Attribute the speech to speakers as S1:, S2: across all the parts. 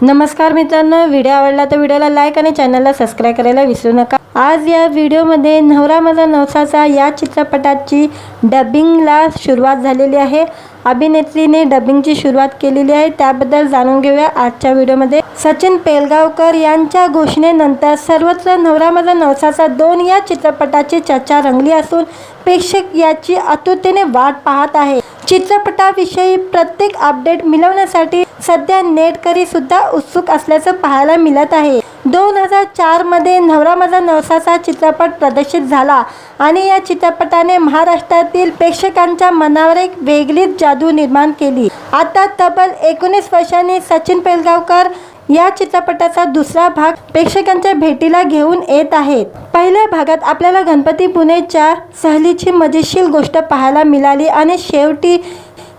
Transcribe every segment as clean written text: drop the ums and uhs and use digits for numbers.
S1: नमस्कार मित्रांनो, व्हिडिओ आवडला तर व्हिडिओला लाईक आणि चॅनलला सबस्क्राइब करायला विसरू नका। आज या व्हिडिओमध्ये नवरा माझा नवसाचा या चित्रपटाची डबिंगला सुरुवात झालेली आहे। अभिनेत्रीने डबिंगची सुरुवात केलेली आहे, त्याबद्दल जाणून घेऊया आजच्या व्हिडिओमध्ये। सचिन पेलगावकर यांच्या घोषणेनंतर सर्वत्र नवरा माझा नवसाचा 2 या चित्रपटाची चर्चा रंगली असून प्रेक्षक याची आतुरतेने वाट पाहत आहे। चित्रपटाविषयी प्रत्येक अपडेट मिळवण्यासाठी सध्या नेटकरी सुद्धा उत्सुक असल्याचं पाहायला मिळत आहे। 2004 मध्ये नवरा माझा नवसाचा चित्रपट प्रदर्शित झाला आणि या चित्रपटाने महाराष्ट्रातील प्रेक्षकांच्या मनावर एक वेगळीच जादू निर्माण केली। आता तब्बल 19 वर्षांनी सचिन पेलगावकर या चित्रपटाचा दुसरा भाग प्रेक्षकांच्या भेटीला घेऊन येत आहेत। पहिल्या भागात आपल्याला गणपतीपुळेच्या सहलीची मजेशीर गोष्ट पाहायला मिळाली आणि शेवटी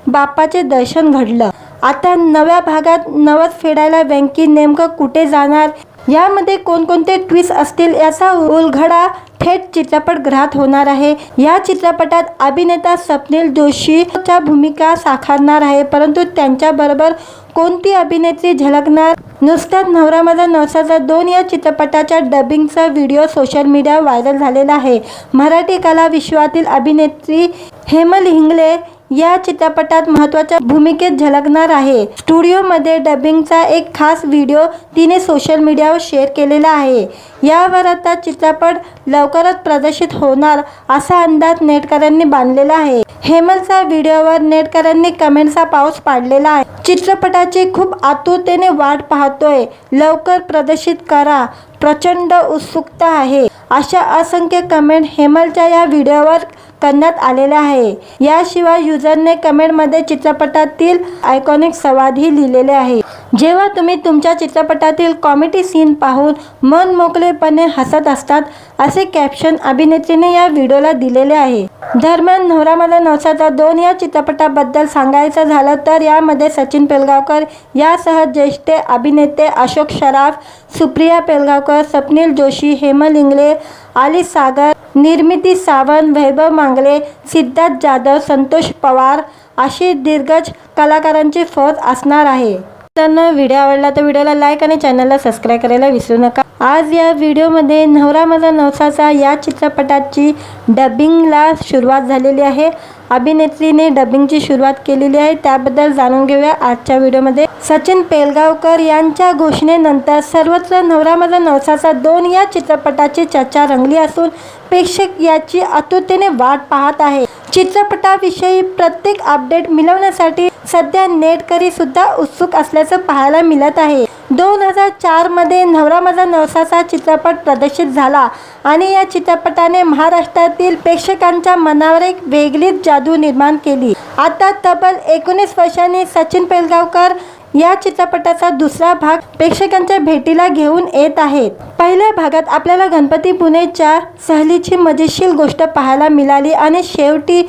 S1: बाप्पाचे दर्शन घडलं। आता नव्या भागात नवस फेडायला वेंकी नेमकं कुठे जाणार, यामध्ये कोणकोणते ट्विस्ट असतील याचा उलगडा थेट चित्रपटगृहात होणार आहे। या चित्रपटात अभिनेता स्वप्नील जोशीच्या भूमिका साकारणार आहे, परंतु त्यांच्याबरोबर कोणती अभिनेत्री झळकणार? नुसताच नवरा माझा नवसाचा 2 या चित्रपटाच्या डबिंगचा व्हिडिओ सोशल मीडियावर व्हायरल झालेला आहे। मराठी कला विश्वातील अभिनेत्री हेमल हिंगले या चित्रपटात महत्त्वाच्या भूमिकेत झळकणार आहे। स्टुडिओमध्ये डबिंगचा एक खास व्हिडिओ तिने सोशल मीडियावर शेअर केलेला आहे। यावर आता चित्रपट लवकरच प्रदर्शित होणार असा अंदाज नेटकऱ्यांनी बांधलेला आहे। हेमलच्या व्हिडिओवर नेटकऱ्यांनी कमेंट्सचा पाऊस पाडलेला आहे। चित्रपटाची खूप आतुरतेने वाट पाहतोय, लवकर प्रदर्शित करा, प्रचंड उत्सुकता आहे, अशा असंख्य कमेंट हेमलच्या या व्हिडिओवर करण्यात आलेल्या आहे। याशिवाय युजरने कमेंटमध्ये चित्रपटातील आयकॉनिक संवादही लिहिलेले आहे। जेव्हा तुम्ही तुमच्या चित्रपटातील कॉमेडी सीन पाहून मन मोकळेपणे हसत असतात, असे कॅप्शन अभिनेत्रीने या व्हिडिओला दिलेले आहे। दरम्यान नवरा माझा नवसाचा 2 या चित्रपटाबद्दल सांगायचं झालं तर यामध्ये सचिन पेलगावकर यासह ज्येष्ठ अभिनेते अशोक सराफ, सुप्रिया पेलगावकर, स्वप्नील जोशी, हेमल हिंगले, आली सागर, निर्मिती सावंत, वैभव मांगले, सिद्धार्थ जाधव, संतोष पवार अशी दिग्गज कलाकारांची फौज असणार आहे। मित्रांनो, व्हिडिओ आवडला तर व्हिडिओला लाईक आणि चॅनलला सबस्क्राइब करायला विसरू नका। आज या व्हिडिओमध्ये नवरा माझा नवसाचा या चित्रपटाची डबिंगला सुरुवात झालेली आहे। अभिनेत्रीने डबिंगची सुरुवात केलेली आहे, त्याबद्दल जाणून घेऊया आजच्या व्हिडिओमध्ये। सचिन पेलगावकर यांच्या घोषणेनंतर सर्वत्र नवरा माझा नवसाचा 2 या चित्रपटाची चर्चा रंगली असून प्रेक्षक याची आतुरतेने वाट पाहत आहे। चित्रपटाविषयी प्रत्येक अपडेट मिळवण्यासाठी सध्या नेटकरी सुद्धा उत्सुक असल्याचं पाहायला मिळत आहे। 2004 मध्ये नवरा माझा नवसाचा चित्रपट प्रदर्शित झाला आणि या चित्रपटाने महाराष्ट्रातील प्रेक्षकांच्या मनावर एक वेगळीच जादू निर्माण केली। आता तब्बल 19 वर्षांनी सचिन पेलगावकर या चित्रपटाचा दुसरा भाग प्रेक्षकांच्या भेटीला घेऊन येत आहेत। पहिल्या भागात आपल्याला गणपतीपुळेच्या सहलीची मजेशीर गोष्ट पाहायला मिळाली आणि शेवटी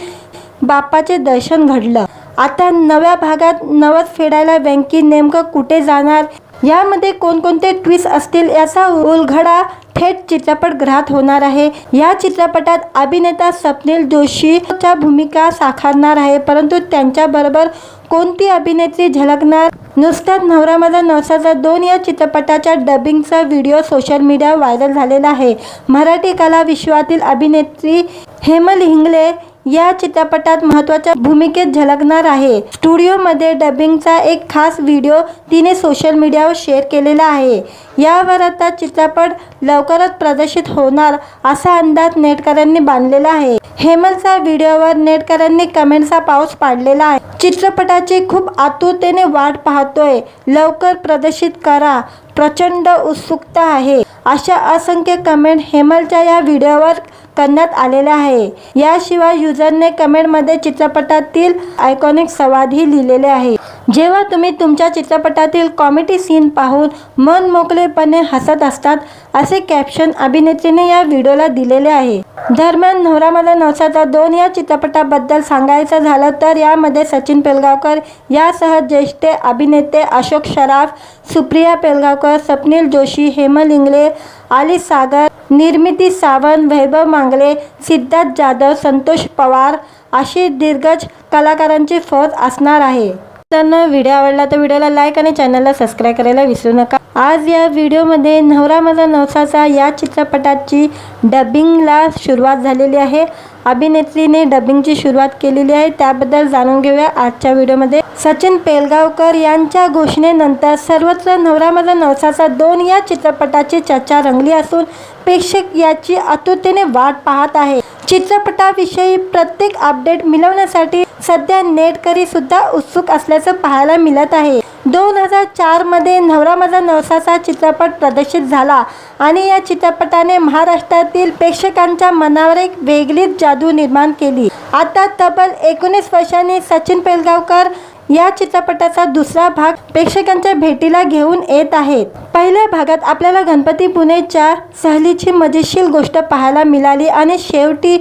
S1: बाप्पाचे दर्शन घडलं। आता नव्या भागात नवस फेडायला वेंकी नेमकं कुठे जाणार, यामध्ये कोणकोणते ट्विस्ट असतील याचा उलगडा थेट चित्रपटगृहात होणार आहे। या चित्रपटात अभिनेता स्वप्नील जोशीच्या भूमिका साकारणार आहे, परंतु त्यांच्याबरोबर कोणती अभिनेत्री झळकणार? नुसताच नवरा माझा नवसाचा 2 या चित्रपटाच्या डबिंगचा व्हिडिओ सोशल मीडियावर व्हायरल झालेला आहे। मराठी कला विश्वातील अभिनेत्री हेमल हिंगले या चित्रपटात महत्त्वाच्या भूमिकेत झळकणार आहे। स्टुडिओमध्ये डबिंगचा एक खास व्हिडिओ तिने सोशल मीडियावर शेअर केलेला आहे। यावर आता चित्रपट लवकरच प्रदर्शित होणार असा अंदाज नेटकऱ्यांनी बांधलेला आहे। हेमलच्या व्हिडिओवर नेटकऱ्यांनी कमेंट्सचा पाऊस पाडलेला आहे। चित्रपटाची खूप आतुरतेने वाट पाहतोय, लवकर प्रदर्शित करा, प्रचंड उत्सुकता आहे, अशा असंख्य कमेंट हेमलच्या या व्हिडिओवर करण्यात आलेल्या आहे। याशिवाय युजरने कमेंटमध्ये चित्रपटातील आयकॉनिक संवादही लिहिलेले आहे। जेव्हा तुम्ही तुमच्या चित्रपटातील कॉमेडी सीन पाहून मन मोकळेपणे हसत असतात, असे कॅप्शन अभिनेत्रीने या व्हिडिओला दिलेले आहे। दरम्यान नवरा माझा नवसाचा 2 या चित्रपटाबद्दल सांगायचं झालं तर यामध्ये सचिन पेलगावकर यासह ज्येष्ठ अभिनेते अशोक सराफ, सुप्रिया पेलगावकर, स्वप्नील जोशी, हेमल हिंगले, आली सागर, निर्मिती सावंत, वैभव मांगले, सिद्धार्थ जाधव, संतोष पवार अशी दिग्गज कलाकारांची फौज असणार आहे। तर व्हिडिओ आवडला तर व्हिडिओला लाईक आणि चॅनलला सबस्क्राईब करायला विसरू नका। आज या व्हिडिओमध्ये नवरा माझा नवसाचा या चित्रपटाची डबिंगला सुरुवात झालेली आहे। अभिनेत्रीने डबिंगची सुरुवात केलेली आहे, त्याबद्दल जाणून घेऊया आजच्या व्हिडिओमध्ये। सचिन पेलगावकर यांच्या घोषणेनंतर सर्वत्र नवरा माझा नवसाचा 2 या चित्रपटाची चर्चा रंगली असून प्रेक्षक याची आतुरतेने वाट पाहत आहे। चित्रपटाविषयी प्रत्येक अपडेट मिळवण्यासाठी सध्या नेटकरी सुद्धा उत्सुक असल्याचं पाहायला मिळत आहे। 2004 मध्ये नवरा माझा नवसाचा चित्रपट प्रदर्शित झाला आणि या चित्रपटाने महाराष्ट्रातील प्रेक्षकांच्या मनावर एक वेगळीच जादू निर्माण केली। आता तब्बल 19 वर्षांनी सचिन पेलगावकर या चित्रपटाचा दुसरा भाग प्रेक्षकांच्या भेटीला घेऊन येत आहेत। पहिल्या भागात आपल्याला गणपतीपुळेच्या सहलीची मजेशीर गोष्ट पाहायला मिळाली आणि शेवटी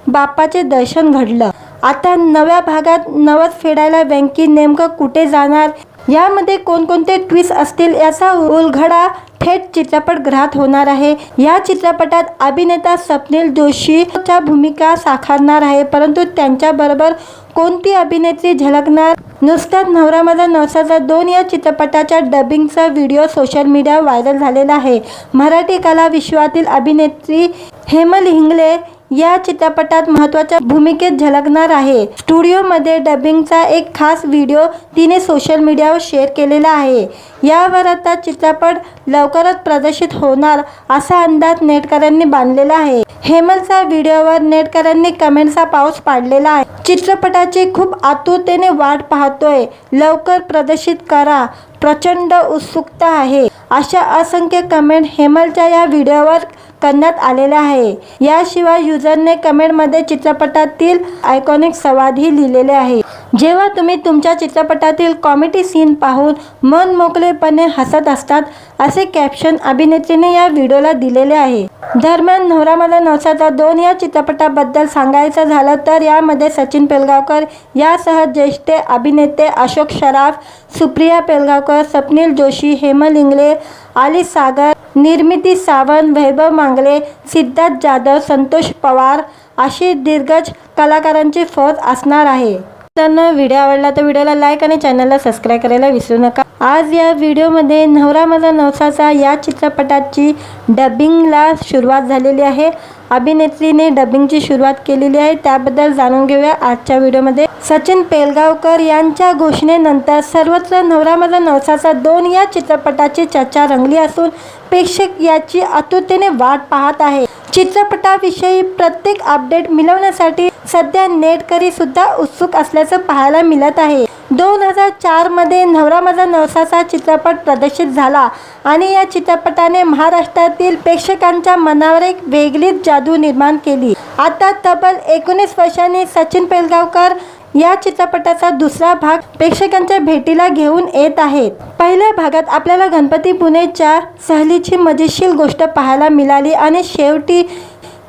S1: बाप्पाचे दर्शन घडलं। आता नव्या भागात नवस फेडायला वेंकी नेमकं कुठे जाणार, यामध्ये कोणकोणते ट्विस्ट असतील याचा उलगडा थेट चित्रपटगृहात होणार आहे। या चित्रपटात अभिनेता स्वप्नील जोशीच्या भूमिका साकारणार आहे, परंतु त्यांच्याबरोबर कोणती अभिनेत्री झळकणार? नुसताच नवरा माझा नवसाचा 2 या चित्रपटाच्या डबिंगचा व्हिडिओ सोशल मीडियावर व्हायरल झालेला आहे। मराठी कला विश्वातील अभिनेत्री हेमल हिंगले या चित्रपटात महत्त्वाच्या भूमिकेत झळकणार आहे। स्टुडिओमध्ये डबिंगचा एक खास व्हिडिओ तिने सोशल मीडियावर शेअर केलेला आहे। यावर आता चित्रपट लवकरच प्रदर्शित होणार असा अंदाज नेटकऱ्यांनी बांधलेला आहे। हेमलच्या व्हिडिओवर नेटकऱ्यांनी कमेंट्सचा पाऊस पाडलेला आहे। चित्रपटाची खूप आतुरतेने वाट पाहतोय, लवकर प्रदर्शित करा, प्रचंड उत्सुकता आहे, अशा असंख्य कमेंट हेमलच्या या व्हिडिओवर करण्यात आलेला आहे। याशिवाय युजरने कमेंटमध्ये चित्रपटातील आयकॉनिक संवादही लिहिलेले आहे। जेव्हा तुम्ही तुमच्या चित्रपटातील कॉमेडी सीन पाहून मन मोकळेपणे हसत असतात, असे कॅप्शन अभिनेत्रीने या व्हिडिओला दिलेले आहे। दरम्यान नवरा माझा नवसाचा 2 या चित्रपटाबद्दल सांगायचं झालं तर यामध्ये सचिन पेलगावकर यासह ज्येष्ठ अभिनेते अशोक सराफ, सुप्रिया पेलगावकर, स्वप्नील जोशी, हेमल हिंगले, आली सागर, निर्मिती सावंत, वैभव मांगले, सिद्धार्थ जाधव, संतोष पवार अशी दिग्गज कलाकारांची फौज असणार आहे। तर व्हिडिओ आवडला तर व्हिडिओला लाईक आणि चॅनलला सबस्क्राईब करायला विसरू नका। आज या व्हिडिओमध्ये नवरा माझा नवसाचा या चित्रपटाची डबिंगला सुरुवात झालेली आहे। अभिनेत्रीने डबिंगची सुरुवात केलेली आहे, त्याबद्दल जाणून घेऊया आजच्या व्हिडिओमध्ये। सचिन पेलगावकर यांच्या घोषणेनंतर सर्वत्र नवरा माझा नवसाचा 2 या चित्रपटाची चर्चा रंगली असून प्रेक्षक याची आतुरतेने वाट पाहत आहे। चित्रपटाविषयी प्रत्येक अपडेट मिळवण्यासाठी सध्या नेटकरी सुद्धा उत्सुक असल्याचं पाहायला मिळत आहे। 2004 मध्ये नवरा माझा नवसाचा चित्रपट प्रदर्शित झाला आणि या चित्रपटाने महाराष्ट्रातील प्रेक्षकांच्या मनावर एक वेगळीच जादू निर्माण केली। आता तब्बल 19 वर्षांनी सचिन पेलगावकर या चित्रपटाचा दुसरा भाग प्रेक्षकांच्या भेटीला घेऊन येत आहेत। पहिल्या भागात आपल्याला गणपतीपुळेच्या सहलीची मजेशीर गोष्ट पाहायला मिळाली आणि शेवटी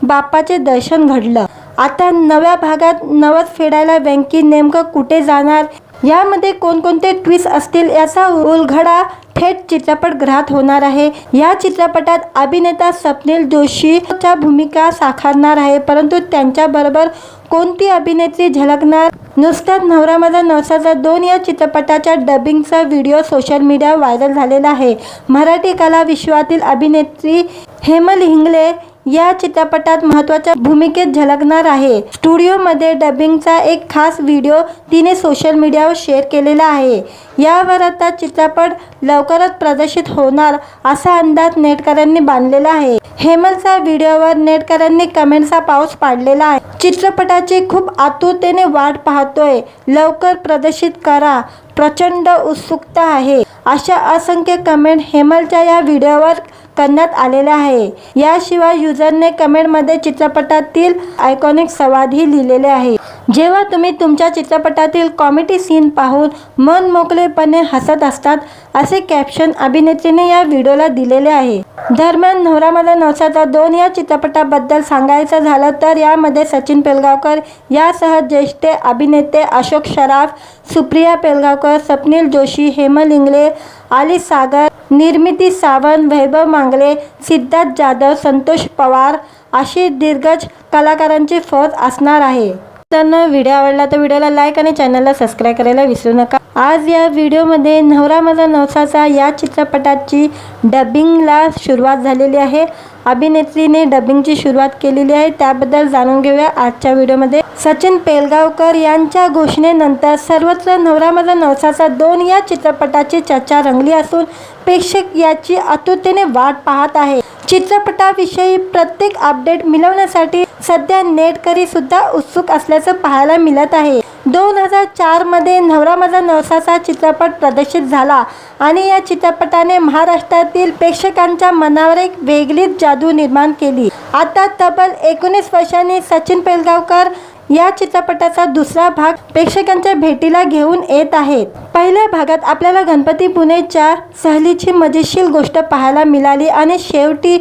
S1: बाप्पाचे दर्शन घडलं। आता नव्या भागात नवस फेडायला वेंकी नेमकं कुठे जाणार, यामध्ये कोणकोणते ट्विस्ट असतील याचा उलगडा थेट चित्रपटगृहात होणार आहे। या चित्रपटात अभिनेता स्वप्नील जोशीच्या भूमिका साकारणार आहे, परंतु त्यांच्याबरोबर कोणती अभिनेत्री झळकणार? नुसताच नवरा माझा नवसाचा 2 या चित्रपटाच्या डबिंगचा व्हिडिओ सोशल मीडियावर व्हायरल झालेला आहे। मराठी कला विश्वातील अभिनेत्री हेमल हिंगले या चित्रपटात महत्त्वाच्या भूमिकेत झळकणार आहे। स्टुडिओमध्ये डबिंगचा एक खास व्हिडिओ तिने सोशल मीडियावर शेअर केलेला आहे। यावर आता चित्रपट लवकरच प्रदर्शित होणार असा अंदाज नेटकऱ्यांनी बांधलेला आहे। हेमलच्या व्हिडिओवर नेटकऱ्यांनी कमेंट्सचा पाऊस पाडलेला आहे। चित्रपटाची खूप आतुरतेने वाट पाहतोय, लवकर प्रदर्शित करा, प्रचंड उत्सुकता आहे, अशा असंख्य कमेंट हेमलच्या या व्हिडिओवर करण्यात आलेला आहे। याशिवाय युजरने कमेंटमध्ये चित्रपटातील आयकॉनिक संवादही लिहिलेले आहे। जेव्हा तुम्ही तुमच्या चित्रपटातील कॉमेडी सीन पाहून मन मोकळेपणे हसत असतात, असे कॅप्शन अभिनेत्रीने या व्हिडिओला दिलेले आहे। दरम्यान नवरा माझा नवसाचा 2 या चित्रपटाबद्दल सांगायचं झालं तर यामध्ये सचिन पेलगावकर यासह ज्येष्ठ अभिनेते अशोक सराफ, सुप्रिया पेलगावकर, स्वप्नील जोशी, हेमल हिंगले, आली सागर, निर्मिती सावंत, वैभव मांगले, सिद्धार्थ जाधव, संतोष पवार अशी दिग्गज कलाकारांची फौज असणार आहे। त्यांना व्हिडिओ आवडला तर व्हिडिओला लाईक आणि चॅनलला सबस्क्राईब करायला विसरू नका। आज या व्हिडिओमध्ये नवरा माझा नवसाचा या चित्रपटाची डबिंगला सुरुवात झालेली आहे। अभिनेत्रीने डबिंगची सुरुवात केलेली आहे, त्याबद्दल जाणून घेऊया आजच्या व्हिडिओमध्ये। सचिन पेलगावकर यांच्या घोषणेनंतर सर्वत्र नवरा माझा नवसाचा 2 या चित्रपटाची चर्चा रंगली असून प्रेक्षक याची आतुरतेने वाट पाहत आहे। चित्रपटाविषयी प्रत्येक अपडेट मिळवण्यासाठी सध्या नेटकरी सुद्धा उत्सुक असल्याचं पाहायला मिळत आहे। 2004 मध्ये नवरा माझा नवसाचा चित्रपट प्रदर्शित झाला आणि या चित्रपटाने महाराष्ट्रातील प्रेक्षकांच्या मनावर एक वेगळीच जादू निर्माण केली। आता तब्बल 19 वर्षांनी सचिन पेलगावकर या चित्रपटाचा दुसरा भाग प्रेक्षकांच्या भेटीला घेऊन येत आहेत। पहिल्या भागात आपल्याला गणपती पुणेच्या सहलीची मजेशीर गोष्ट पाहायला मिळाली आणि शेवटी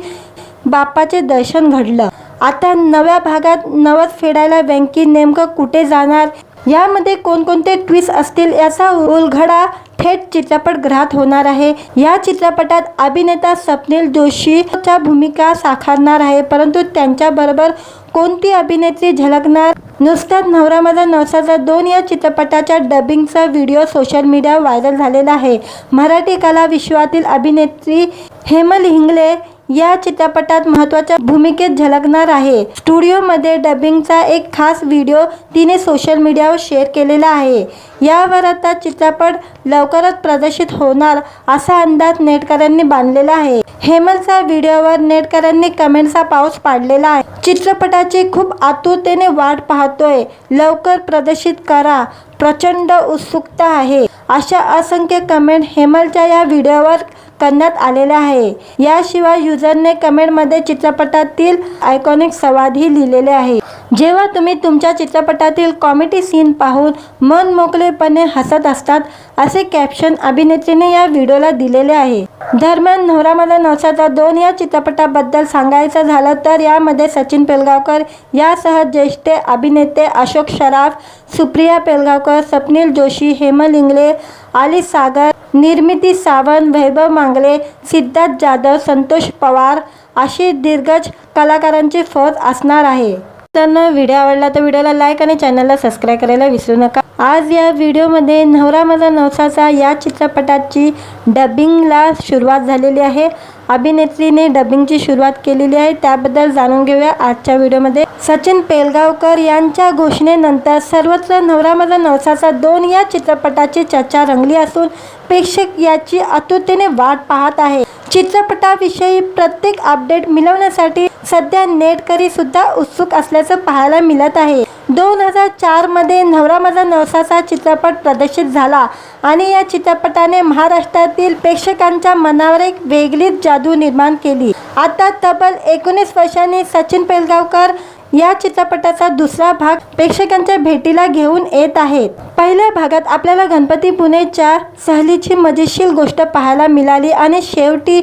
S1: बाप्पाचे दर्शन घडलं। आता नव्या भागात नवस फेडायला वेंकी नेमकं कुठे जाणार, यामध्ये कोणकोणते ट्विस्ट असतील याचा उलगडा थेट चित्रपटगृहात होणार आहे। या चित्रपटात अभिनेता स्वप्नील जोशीच्या भूमिका साकारणार आहे, परंतु त्यांच्याबरोबर कोणती अभिनेत्री झळकणार? नुसताच नवरा माझा नवसाचा 2 या चित्रपटाच्या डबिंगचा व्हिडिओ सोशल मीडियावर व्हायरल झालेला आहे। मराठी कला विश्वातील अभिनेत्री हेमल हिंगले या चित्रपटात महत्त्वाच्या भूमिकेत झळकणार आहे। स्टुडिओमध्ये डबिंगचा एक खास व्हिडिओ तिने सोशल मीडियावर शेअर केलेला आहे। यावर आता चित्रपट लवकरच प्रदर्शित होणार असा अंदाज नेटकऱ्यांनी बांधलेला आहे। हेमलच्या व्हिडिओवर नेटकऱ्यांनी कमेंट्सचा पाऊस पाडलेला आहे। चित्रपटाची खूप आतुरतेने वाट पाहतोय, लवकर प्रदर्शित करा, प्रचंड उत्सुकता आहे, अशा असंख्य कमेंट हेमलच्या या व्हिडिओवर करण्यात आलेला आहे। याशिवाय युजरने कमेंटमध्ये चित्रपटातील आयकॉनिक संवादही लिहिलेले आहे। जेव्हा तुम्ही तुमच्या चित्रपटातील कॉमेडी सीन पाहून मन मोकळेपणे हसत असतात, असे कॅप्शन अभिनेत्रीने या व्हिडिओला दिलेले आहे। दरम्यान नवरा माझा नवसाचा 2 या चित्रपटाबद्दल सांगायचं झालं तर यामध्ये सचिन पेलगावकर यासह ज्येष्ठ अभिनेते अशोक सराफ, सुप्रिया पेलगावकर, स्वप्नील जोशी, हेमल इंगळे, आली सागर, निर्मिती सावंत, वैभव मांगले, सिद्धार्थ जाधव, संतोष पवार अशी दिग्गज कलाकारांची फौज असणार आहे। त्यांना व्हिडिओ आवडला तर व्हिडिओला लाईक आणि चॅनलला सबस्क्राईब करायला विसरू नका। आज या व्हिडिओमध्ये नवरा माझा नवसाचा या चित्रपटाची डबिंगला सुरुवात झालेली आहे। अभिनेत्रीने डबिंगची सुरुवात केलेली आहे, त्याबद्दल जाणून घेऊया आजच्या व्हिडिओमध्ये। सचिन पेलगावकर यांच्या घोषणेनंतर सर्वत्र नवरा माझा नवसाचा 2 या चित्रपटाची चर्चा रंगली असून प्रेक्षक याची आतुरतेने वाट पाहत आहे। चित्रपटाविषयी प्रत्येक अपडेट मिळवण्यासाठी सध्या नेटकरी सुद्धा उत्सुक असल्याचं पाहायला मिळत आहे। 2004 मध्ये नवरा माझा नवसाचा चित्रपट प्रदर्शित झाला आणि या चित्रपटाने महाराष्ट्रातील प्रेक्षकांच्या मनावर एक वेगळीच जादू निर्माण केली। आता तब्बल 19 वर्षांनी सचिन पेलगावकर या चित्रपटाचा दुसरा भाग प्रेक्षकांच्या भेटीला घेऊन येत आहेत। पहिल्या भागात आपल्याला गणपती पुणेच्या सहलीची मजेशीर गोष्ट पाहायला मिळाली आणि शेवटी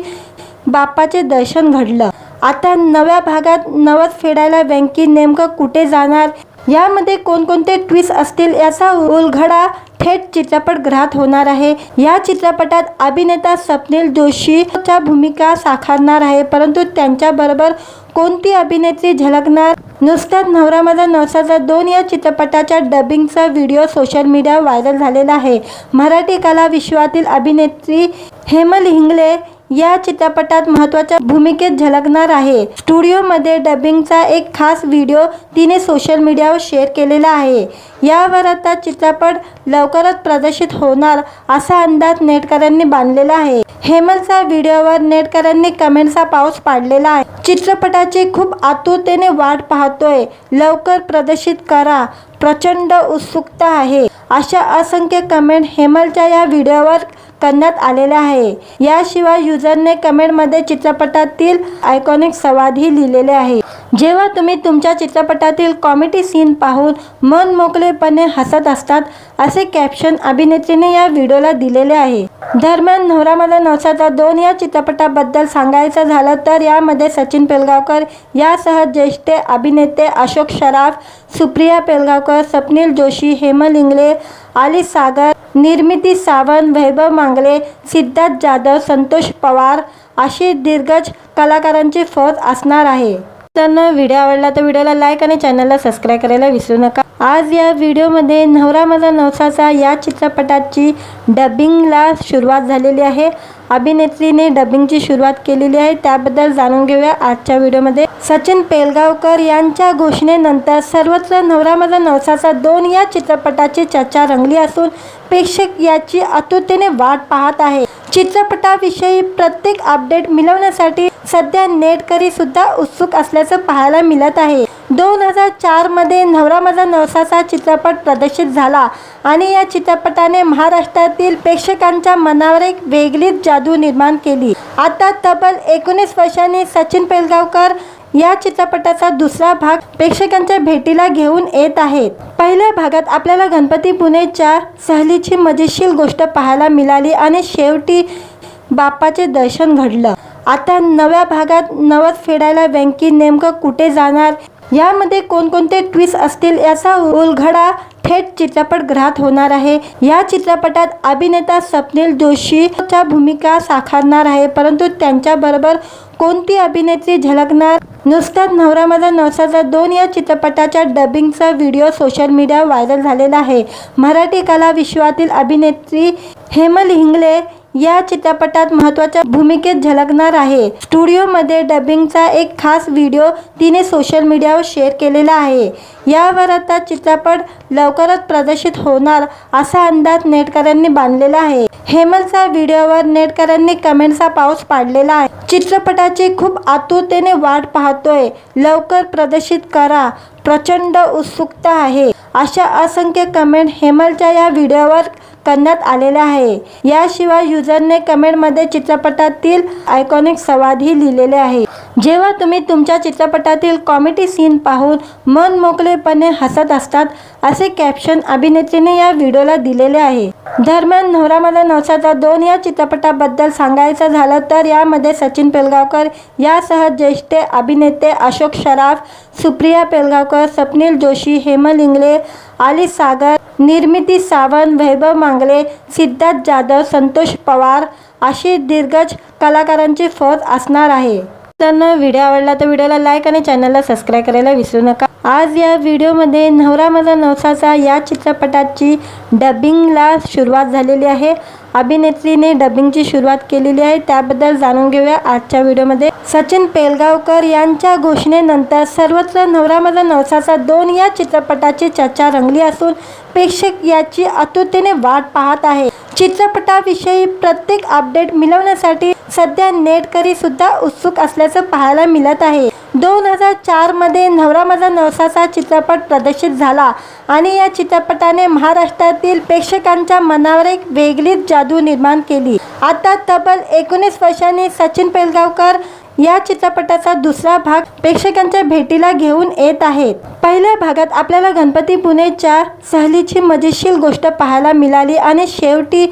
S1: बाप्पाचे दर्शन घडलं। आता नव्या भागात नवस फेडायला वेंकी नेमकं कुठे जाणार, यामध्ये कोणकोणते ट्विस्ट असतील याचा उलगडा थेट चित्रपटगृहात होणार आहे। या चित्रपटात अभिनेता स्वप्नील जोशीच्या भूमिका साकारणार आहे, परंतु त्यांच्याबरोबर कोणती अभिनेत्री झळकणार? नुसताच नवरा माझा नवसाचा 2 या चित्रपटाच्या डबिंगचा व्हिडिओ सोशल मीडियावर व्हायरल झालेला आहे। मराठी कला विश्वातील अभिनेत्री हेमल हिंगले या चित्रपटात महत्त्वाच्या भूमिकेत झळकणार आहे। स्टुडिओमध्ये डबिंगचा एक खास व्हिडिओ तिने सोशल मीडियावर शेअर केलेला आहे। यावर आता चित्रपट लवकरच प्रदर्शित होणार असा अंदाज नेटकऱ्यांनी बांधलेला आहे। हेमलच्या व्हिडिओवर नेटकऱ्यांनी कमेंट्सचा पाऊस पाडलेला आहे। चित्रपटाची खूप आतुरतेने वाट पाहतोय, लवकर प्रदर्शित करा, प्रचंड उत्सुकता आहे, अशा असंख्य कमेंट हेमलच्या या व्हिडिओवर करण्यात आलेला आहे। याशिवाय युजरने कमेंटमध्ये चित्रपटातील आयकॉनिक संवादही लिहिलेले आहे। जेव्हा तुम्ही तुमच्या चित्रपटातील कॉमेडी सीन पाहून मन मोकळेपणे हसत असतात, असे कॅप्शन अभिनेत्रीने या व्हिडिओला दिलेले आहे। दरम्यान नवरा माझा नवसाचा 2 या चित्रपटाबद्दल सांगायचं झालं तर यामध्ये सचिन पेलगावकर यासह ज्येष्ठ अभिनेते अशोक सराफ, सुप्रिया पेलगावकर, स्वप्नील जोशी, हेमल इंगळे, आली सागर, निर्मिती सावंत, वैभव मांगले, सिद्धार्थ जाधव, संतोष पवार अशी दिग्गज कलाकारांची फौज असणार आहे। त्यांना व्हिडिओ आवडला तर व्हिडिओला लाईक आणि चॅनलला सबस्क्राईब करायला विसरू नका। आज या व्हिडिओमध्ये नवरा माझा नवसाचा या चित्रपटाची डबिंगला सुरुवात झालेली आहे। अभिनेत्रीने डबिंगची सुरुवात केलेली आहे, त्याबद्दल जाणून घेऊया आजच्या व्हिडिओमध्ये। सचिन पेलगावकर यांच्या घोषणेनंतर सर्वत्र नवरा माझा नवसाचा 2 या चित्रपटाची चर्चा रंगली असून प्रेक्षक याची आतुरतेने वाट पाहत आहे। चित्रपटाविषयी प्रत्येक अपडेट मिळवण्यासाठी सध्या नेटकरी सुद्धा उत्सुक असल्याचं पाहायला मिळत आहे। 2004 मध्ये नवरा माझा नवसाचा चित्रपट प्रदर्शित झाला आणि या चित्रपटाने महाराष्ट्रातील प्रेक्षकांच्या मनावर एक वेगळीच जादू निर्माण केली। आता तब्बल 19 वर्षांनी सचिन पेलगावकर या चित्रपटाचा दुसरा भाग प्रेक्षकांच्या भेटीला घेऊन येत आहेत। पहिल्या भागात आपल्याला गणपतीपुळेच्या सहलीची मजेशीर गोष्ट पाहायला मिळाली आणि शेवटी बाप्पाचे दर्शन घडलं। आता नव्या भागात नवस फेडायला वेंकी नेमकं कुठे जाणार, यामध्ये कोणकोणते ट्विस्ट असतील याचा उलगडा थेट चित्रपटगृहात होणार आहे। या चित्रपटात अभिनेता स्वप्नील जोशीच्या भूमिका साकारणार आहे, परंतु त्यांच्याबरोबर कोणती अभिनेत्री झळकणार? नुसत्याच नवरा माझा नवसाचा 2 या चित्रपटाच्या डबिंगचा व्हिडिओ सोशल मीडियावर व्हायरल झालेला आहे। मराठी कला विश्वातील अभिनेत्री हेमल हिंगले या चित्रपटात महत्त्वाच्या भूमिकेत झळकणार आहे। स्टुडिओमध्ये डबिंगचा एक खास व्हिडिओ तिने सोशल मीडियावर शेअर केलेला आहे। यावर आता चित्रपट लवकरच प्रदर्शित होणार असा अंदाज नेटकऱ्यांनी बांधलेला आहे। हेमलच्या व्हिडिओवर नेटकऱ्यांनी कमेंट्सचा पाऊस पाडलेला आहे। चित्रपटाची खूप आतुरतेने वाट पाहतोय, लवकर प्रदर्शित करा, प्रचंड उत्सुकता आहे, अशा असंख्य कमेंट हेमलच्या या व्हिडिओवर करण्यात आलेले आहे। याशिवाय युजरने कमेंटमध्ये चित्रपटातील आयकॉनिक संवादही लिहिलेले आहे। जेव्हा तुम्ही तुमच्या चित्रपटातील कॉमेडी सीन पाहून मन मोकळेपणे हसत असतात, असे कॅप्शन अभिनेत्रीने या व्हिडिओला दिलेले आहे। दरम्यान नवरा माझा नवसाचा 2 या चित्रपटाबद्दल सांगायचं झालं तर यामध्ये सचिन पेलगावकर यासह ज्येष्ठ अभिनेते अशोक सराफ, सुप्रिया पेलगावकर, स्वप्नील जोशी, हेमल हिंगले, आली सागर, निर्मिती सावंत, वैभव मांगले, सिद्धार्थ जाधव, संतोष पवार अशी दिग्गज कलाकारांची फौज असणार आहे। तर व्हिडिओ आवडला तर व्हिडिओला लाईक आणि चॅनलला सबस्क्राईब करायला विसरू नका। आज या व्हिडिओमध्ये नवरा माझा नवसाचा या चित्रपटाची डबिंगला सुरुवात झालेली आहे। अभिनेत्रीने डबिंगची सुरुवात केलेली आहे, त्याबद्दल जाणून घेऊया आजच्या व्हिडिओमध्ये। सचिन पेलगावकर यांच्या घोषणेनंतर सर्वत्र नवरा माझा नवसाचा 2 या चित्रपटाची चर्चा रंगली असून प्रेक्षक याची आतुरतेने वाट पाहत आहे। चित्रपटाविषयी प्रत्येक अपडेट मिळवण्यासाठी सध्या नेटकरी सुद्धा उत्सुक असल्याचं पाहायला मिळत आहे। 2004 मध्ये नवरा माझा नवसाचा चित्रपट प्रदर्शित झाला आणि या चित्रपटाने महाराष्ट्रातील प्रेक्षकांच्या मनावर एक वेगळीच जादू निर्माण केली। आता तब्बल 19 वर्षांनी सचिन पेलगावकर या चित्रपटाचा दुसरा भाग प्रेक्षकांच्या भेटीला घेऊन येत आहेत। पहिल्या भागात आपल्याला गणपतीपुळेच्या सहलीची मजेशीर गोष्ट पाहायला मिळाली आणि शेवटी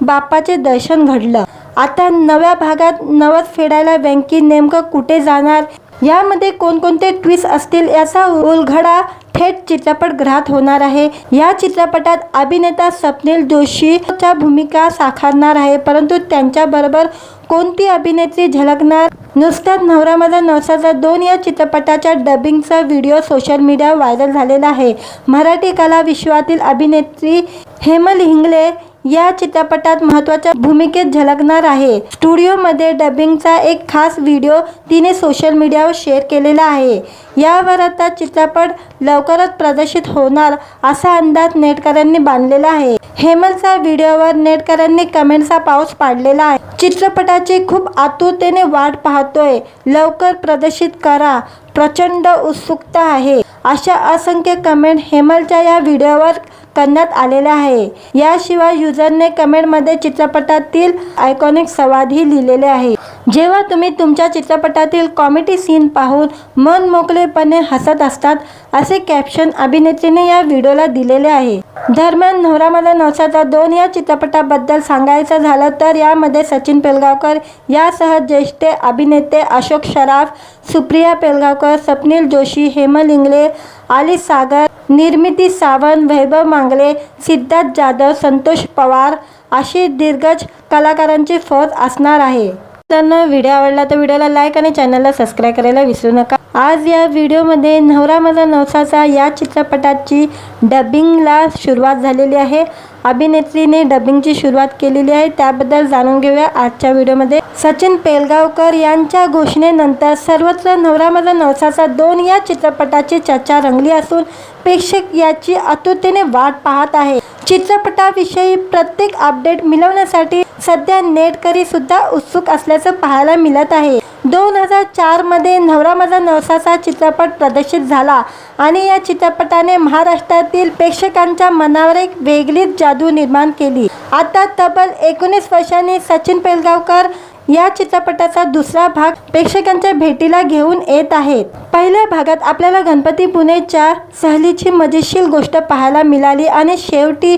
S1: बाप्पाचे दर्शन घडलं। आता नव्या भागात नवस फेडायला वेंकी नेमकं कुठे जाणार, यामध्ये कोणकोणते ट्विस्ट असतील याचा उलगडा थेट चित्रपटगृहात होणार आहे। या चित्रपटात अभिनेता स्वप्नील जोशीच्या भूमिका साकारणार आहे, परंतु त्यांच्याबरोबर कोणती अभिनेत्री झळकणार? नुसत्याच नवरा माझा नवसाचा 2 या चित्रपटाच्या डबिंगचा व्हिडिओ सोशल मीडियावर व्हायरल झालेला आहे। मराठी कला विश्वातील अभिनेत्री हेमल हिंगले या चित्रपटात महत्त्वाच्या भूमिकेत झळकणार आहे। स्टुडिओमध्ये डबिंगचा एक खास व्हिडिओ तिने सोशल मीडियावर शेअर केलेला आहे। यावर आता चित्रपट लवकरच प्रदर्शित होणार असा अंदाज नेटकऱ्यांनी बांधलेला आहे। हेमलच्या व्हिडिओवर नेटकऱ्यांनी कमेंट्सचा पाऊस पाडलेला आहे। चित्रपटाची खूप आतुरतेने वाट पाहतोय, लवकर प्रदर्शित करा, प्रचंड उत्सुकता आहे, अशा असंख्य कमेंट हेमलच्या या व्हिडिओवर करण्यात आलेल्या आहे। याशिवाय युजरने कमेंटमध्ये चित्रपटातील आयकॉनिक संवादही लिहिलेले आहे। जेव्हा तुम्ही तुमच्या चित्रपटातील कॉमेडी सीन पाहून मन मोकळेपणे हसत असतात, असे कॅप्शन अभिनेत्रीने या व्हिडिओला दिलेले आहे। दरम्यान नवरा माझा नवसाचा 2 या चित्रपटाबद्दल सांगायचं झालं तर यामध्ये सचिन पेलगावकर यासह ज्येष्ठ अभिनेते अशोक सराफ, सुप्रिया पेलगावकर, स्वप्नील जोशी, हेमल हिंगले, आली सागर, निर्मिती सावंत, वैभव मांगले, सिद्धार्थ जाधव, संतोष पवार अशी दिग्गज कलाकारांची फौज असणार आहे। मित्रांनो, व्हिडिओ आवडला तर व्हिडिओला लाईक आणि चॅनलला सबस्क्राईब करायला विसरू नका। आज या व्हिडिओमध्ये नवरा माझा नवसाचा या चित्रपटाची डबिंगला सुरुवात झालेली आहे। अभिनेत्रीने डबिंगची सुरुवात केलेली आहे, त्याबद्दल जाणून घेऊया आजच्या व्हिडिओमध्ये। सचिन पेलगावकर यांच्या घोषणेनंतर सर्वत्र नवरा माझा नवसाचा 2 या चित्रपटाची चर्चा रंगली असून प्रेक्षक याची आतुरतेने वाट पाहत आहे। चित्रपटाविषयी प्रत्येक अपडेट मिळवण्यासाठी सध्या नेटकरी सुद्धा उत्सुक असल्याचं पाहायला मिळत आहे। 2004 मध्ये नवरा माझा नवसाचा चित्रपट प्रदर्शित झाला आणि या चित्रपटाने महाराष्ट्रातील प्रेक्षकांच्या मनावर एक वेगळीच जादू निर्माण केली। आता तब्बल 19 वर्षांनी सचिन पेलगावकर या चित्रपटाचा दुसरा भाग प्रेक्षकांच्या भेटीला घेऊन येत आहेत। पहिल्या भागात आपल्याला गणपतीपुळेच्या सहलीची मजेशीर गोष्ट पाहायला मिळाली आणि शेवटी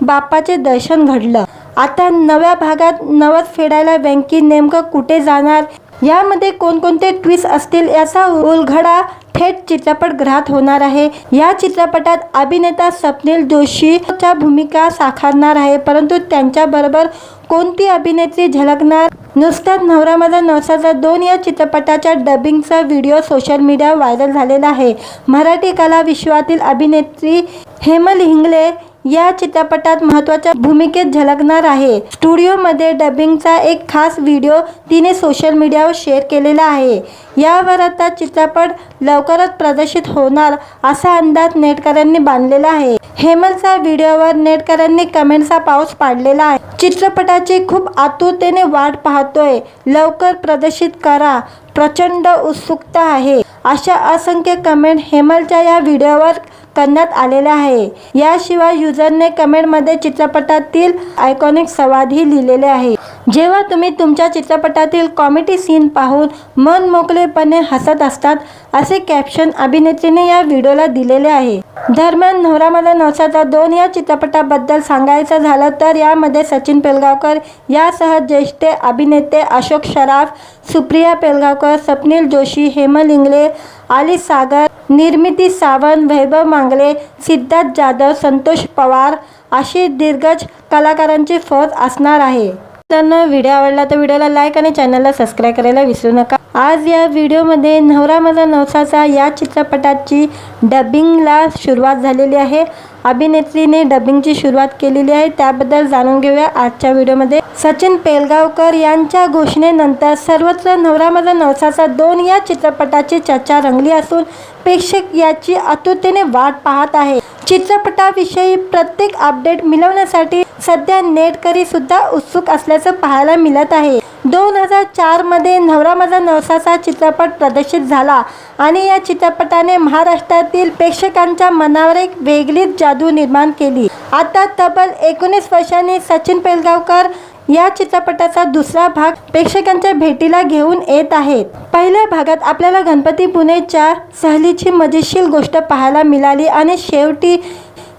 S1: बाप्पाचे दर्शन घडलं। आता नव्या भागात नवस फेडायला वेंकी नेमकं कुठे जाणार, यामध्ये कोणकोणते ट्विस्ट असतील याचा उलगडा थेट चित्रपटगृहात होणार आहे। या चित्रपटात अभिनेता स्वप्नील जोशीच्या भूमिका साकारणार आहे, परंतु त्यांच्याबरोबर कोणती अभिनेत्री झळकणार? नुसताच नवरा माझा नवसाचा 2 या चित्रपटाच्या डबिंगचा व्हिडिओ सोशल मीडियावर व्हायरल झालेला आहे। मराठी कला विश्वातील अभिनेत्री हेमल हिंगले या चित्रपटात महत्त्वाच्या भूमिकेत झळकणार आहे। स्टुडिओमध्ये डबिंगचा एक खास व्हिडिओ तिने सोशल मीडियावर शेअर केलेला आहे। यावर आता चित्रपट लवकरच प्रदर्शित होणार असा अंदाज नेटकऱ्यांनी बांधलेला आहे। हेमलच्या व्हिडिओवर नेटकऱ्यांनी कमेंट्सचा पाऊस पाडलेला आहे। चित्रपटाची खूप आतुरतेने वाट पाहतोय, लवकर प्रदर्शित करा, प्रचंड उत्सुकता आहे, अशा असंख्य कमेंट हेमलच्या या व्हिडिओवर करण्यात आलेला आहे। याशिवाय युजरने कमेंटमध्ये चित्रपटातील आयकॉनिक संवादही लिहिलेले आहे। जेव्हा तुम्ही तुमच्या चित्रपटातील कॉमेडी सीन पाहून मन मोकळेपणे हसत असतात, असे कॅप्शन अभिनेत्रीने या व्हिडिओला दिलेले आहे। दरम्यान नवरा माझा नवसाचा 2 या चित्रपटाबद्दल सांगायचं झालं तर यामध्ये सचिन पेलगावकर यासह ज्येष्ठ अभिनेते अशोक सराफ, सुप्रिया पेलगावकर, स्वप्नील जोशी, हेमल हिंगले, आली सागर, निर्मिती सावंत, वैभव मांगले, सिद्धार्थ जाधव, संतोष पवार अशी दिग्गज कलाकारांची फौज असणार आहे। मित्रांनो, व्हिडिओ आवडला तर व्हिडिओला लाईक आणि चॅनलला सबस्क्राईब करायला विसरू नका। आज या व्हिडिओमध्ये नवरा माझा नवसाचा या चित्रपटाची डबिंगला सुरुवात झालेली आहे। अभिनेत्रीने डबिंगची सुरुवात केलेली आहे, त्याबद्दल जाणून घेऊया आजच्या व्हिडिओमध्ये। सचिन पेलगावकर यांच्या घोषणेनंतर सर्वत्र नवरा माझा नवसाचा 2 या चित्रपटाची चर्चा रंगली असून प्रेक्षक याची आतुरतेने वाट पाहत आहे। चित्रपटाविषयी प्रत्येक अपडेट मिळवण्यासाठी सध्या नेटकरी सुद्धा उत्सुक असल्याचं पाहायला मिळत आहे। 2004 मध्ये नवरा माझा नवसाचा चित्रपट प्रदर्शित झाला आणि या चित्रपटाने महाराष्ट्रातील प्रेक्षकांच्या मनावर एक वेगळीच जादू निर्माण केली। आता तब्बल 19 वर्षांनी सचिन पेलगावकर या चित्रपटाचा दुसरा भाग प्रेक्षकांच्या भेटीला घेऊन येत आहेत। पहिल्या भागात आपल्याला गणपतीपुळेच्या सहलीची मजेशीर गोष्ट पाहायला मिळाली आणि शेवटी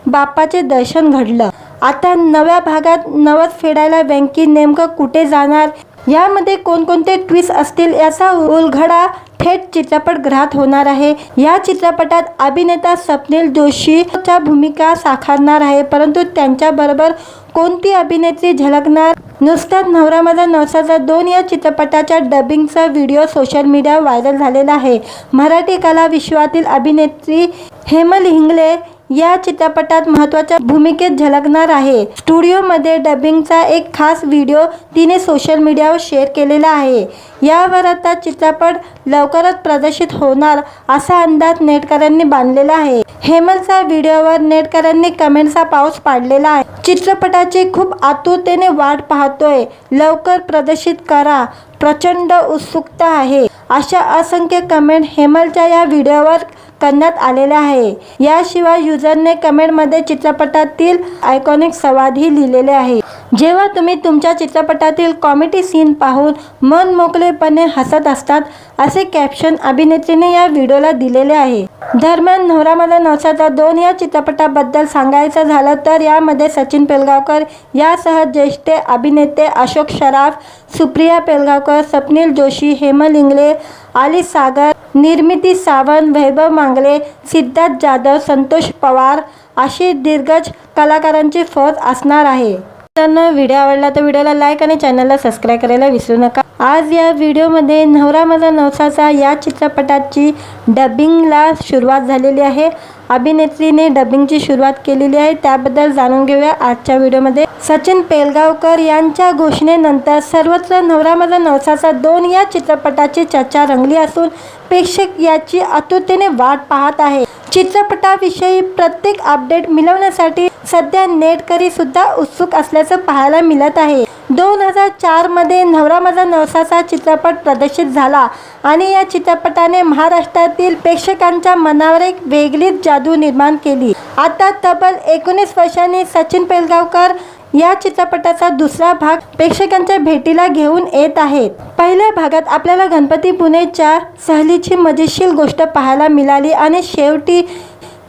S1: बाप्पाचे दर्शन घडलं। आता नव्या भागात नवस फेडायला वेंकी नेमकं कुठे जाणार, यामध्ये कोणकोणते ट्विस्ट असतील याचा उलगडा थेट चित्रपटगृहात होणार आहे। या चित्रपटात अभिनेता स्वप्नील जोशीच्या भूमिका साकारणार आहे, परंतु त्यांच्याबरोबर कोणती अभिनेत्री झळकणार? नुसताच नवरा माझा नवसाचा 2 या चित्रपटाच्या डबिंगचा व्हिडिओ सोशल मीडियावर व्हायरल झालेला आहे। मराठी कला विश्वातील अभिनेत्री हेमल हिंगले या चित्रपटात महत्त्वाच्या भूमिकेत झळकणार आहे। स्टुडिओमध्ये डबिंगचा एक खास व्हिडिओ तिने सोशल मीडियावर शेअर केलेला आहे। यावर आता चित्रपट लवकरच प्रदर्शित होणार असा अंदाज नेटकऱ्यांनी बांधलेला आहे। हेमलच्या व्हिडिओवर नेटकऱ्यांनी कमेंट्सचा पाऊस पाडलेला आहे। चित्रपटाची खूप आतुरतेने वाट पाहतोय, लवकर प्रदर्शित करा, प्रचंड उत्सुकता आहे, अशा असंख्य कमेंट हेमलच्या या व्हिडिओवर करण्यात आलेल्या आहे। याशिवाय युजरने कमेंटमध्ये चित्रपटातील आयकॉनिक संवादही लिहिलेले आहे। जेव्हा तुम्ही तुमच्या चित्रपटातील कॉमेडी सीन पाहून मन मोकळेपणे हसत असतात, असे कॅप्शन अभिनेत्रीने या व्हिडिओला दिलेले आहे। दरम्यान नवरा माझा नवसाचा 2 या चित्रपटाबद्दल सांगायचं झालं तर यामध्ये सचिन पेलगावकर यासह ज्येष्ठ अभिनेते अशोक सराफ, सुप्रिया पेलगावकर, स्वप्नील जोशी, हेमल हिंगले, आली सागर, निर्मिती सावंत, वैभव मांगले, सिद्धार्थ जाधव, संतोष पवार अशी दिग्गज कलाकारांची फौज असणार आहे। मित्रांनो, व्हिडिओ आवडला तर व्हिडिओला लाईक आणि चॅनलला सबस्क्राईब करायला विसरू नका। आज या व्हिडिओमध्ये नवरा माझा नवसाचा या चित्रपटाची डबिंगला सुरुवात झालेली आहे। अभिनेत्रीने डबिंगची सुरुवात केलेली आहे, त्याबद्दल जाणून घेऊया आजच्या व्हिडिओमध्ये। सचिन पेलगावकर यांच्या घोषणेनंतर सर्वत्र नवरा माझा नवसाचा 2 या चित्रपटाची चर्चा रंगली असून प्रेक्षक याची आतुरतेने वाट पाहत आहे। चित्रपटाविषयी प्रत्येक अपडेट मिळवण्यासाठी सध्या नेटकरी सुद्धा उत्सुक असल्याचं पाहायला मिळत आहे। 2004 मध्ये नवरा माझा नवसाचा चित्रपट प्रदर्शित झाला आणि या चित्रपटाने महाराष्ट्रातील प्रेक्षकांच्या मनावर एक वेगळीच जादू निर्माण केली। आता तब्बल 19 वर्षांनी सचिन पेलगावकर या चित्रपटाचा दुसरा भाग प्रेक्षकांच्या भेटीला घेऊन येत आहेत। पहिल्या भागात आपल्याला गणपती पुणेच्या सहलीची मजेशीर गोष्ट पाहायला मिळाली आणि शेवटी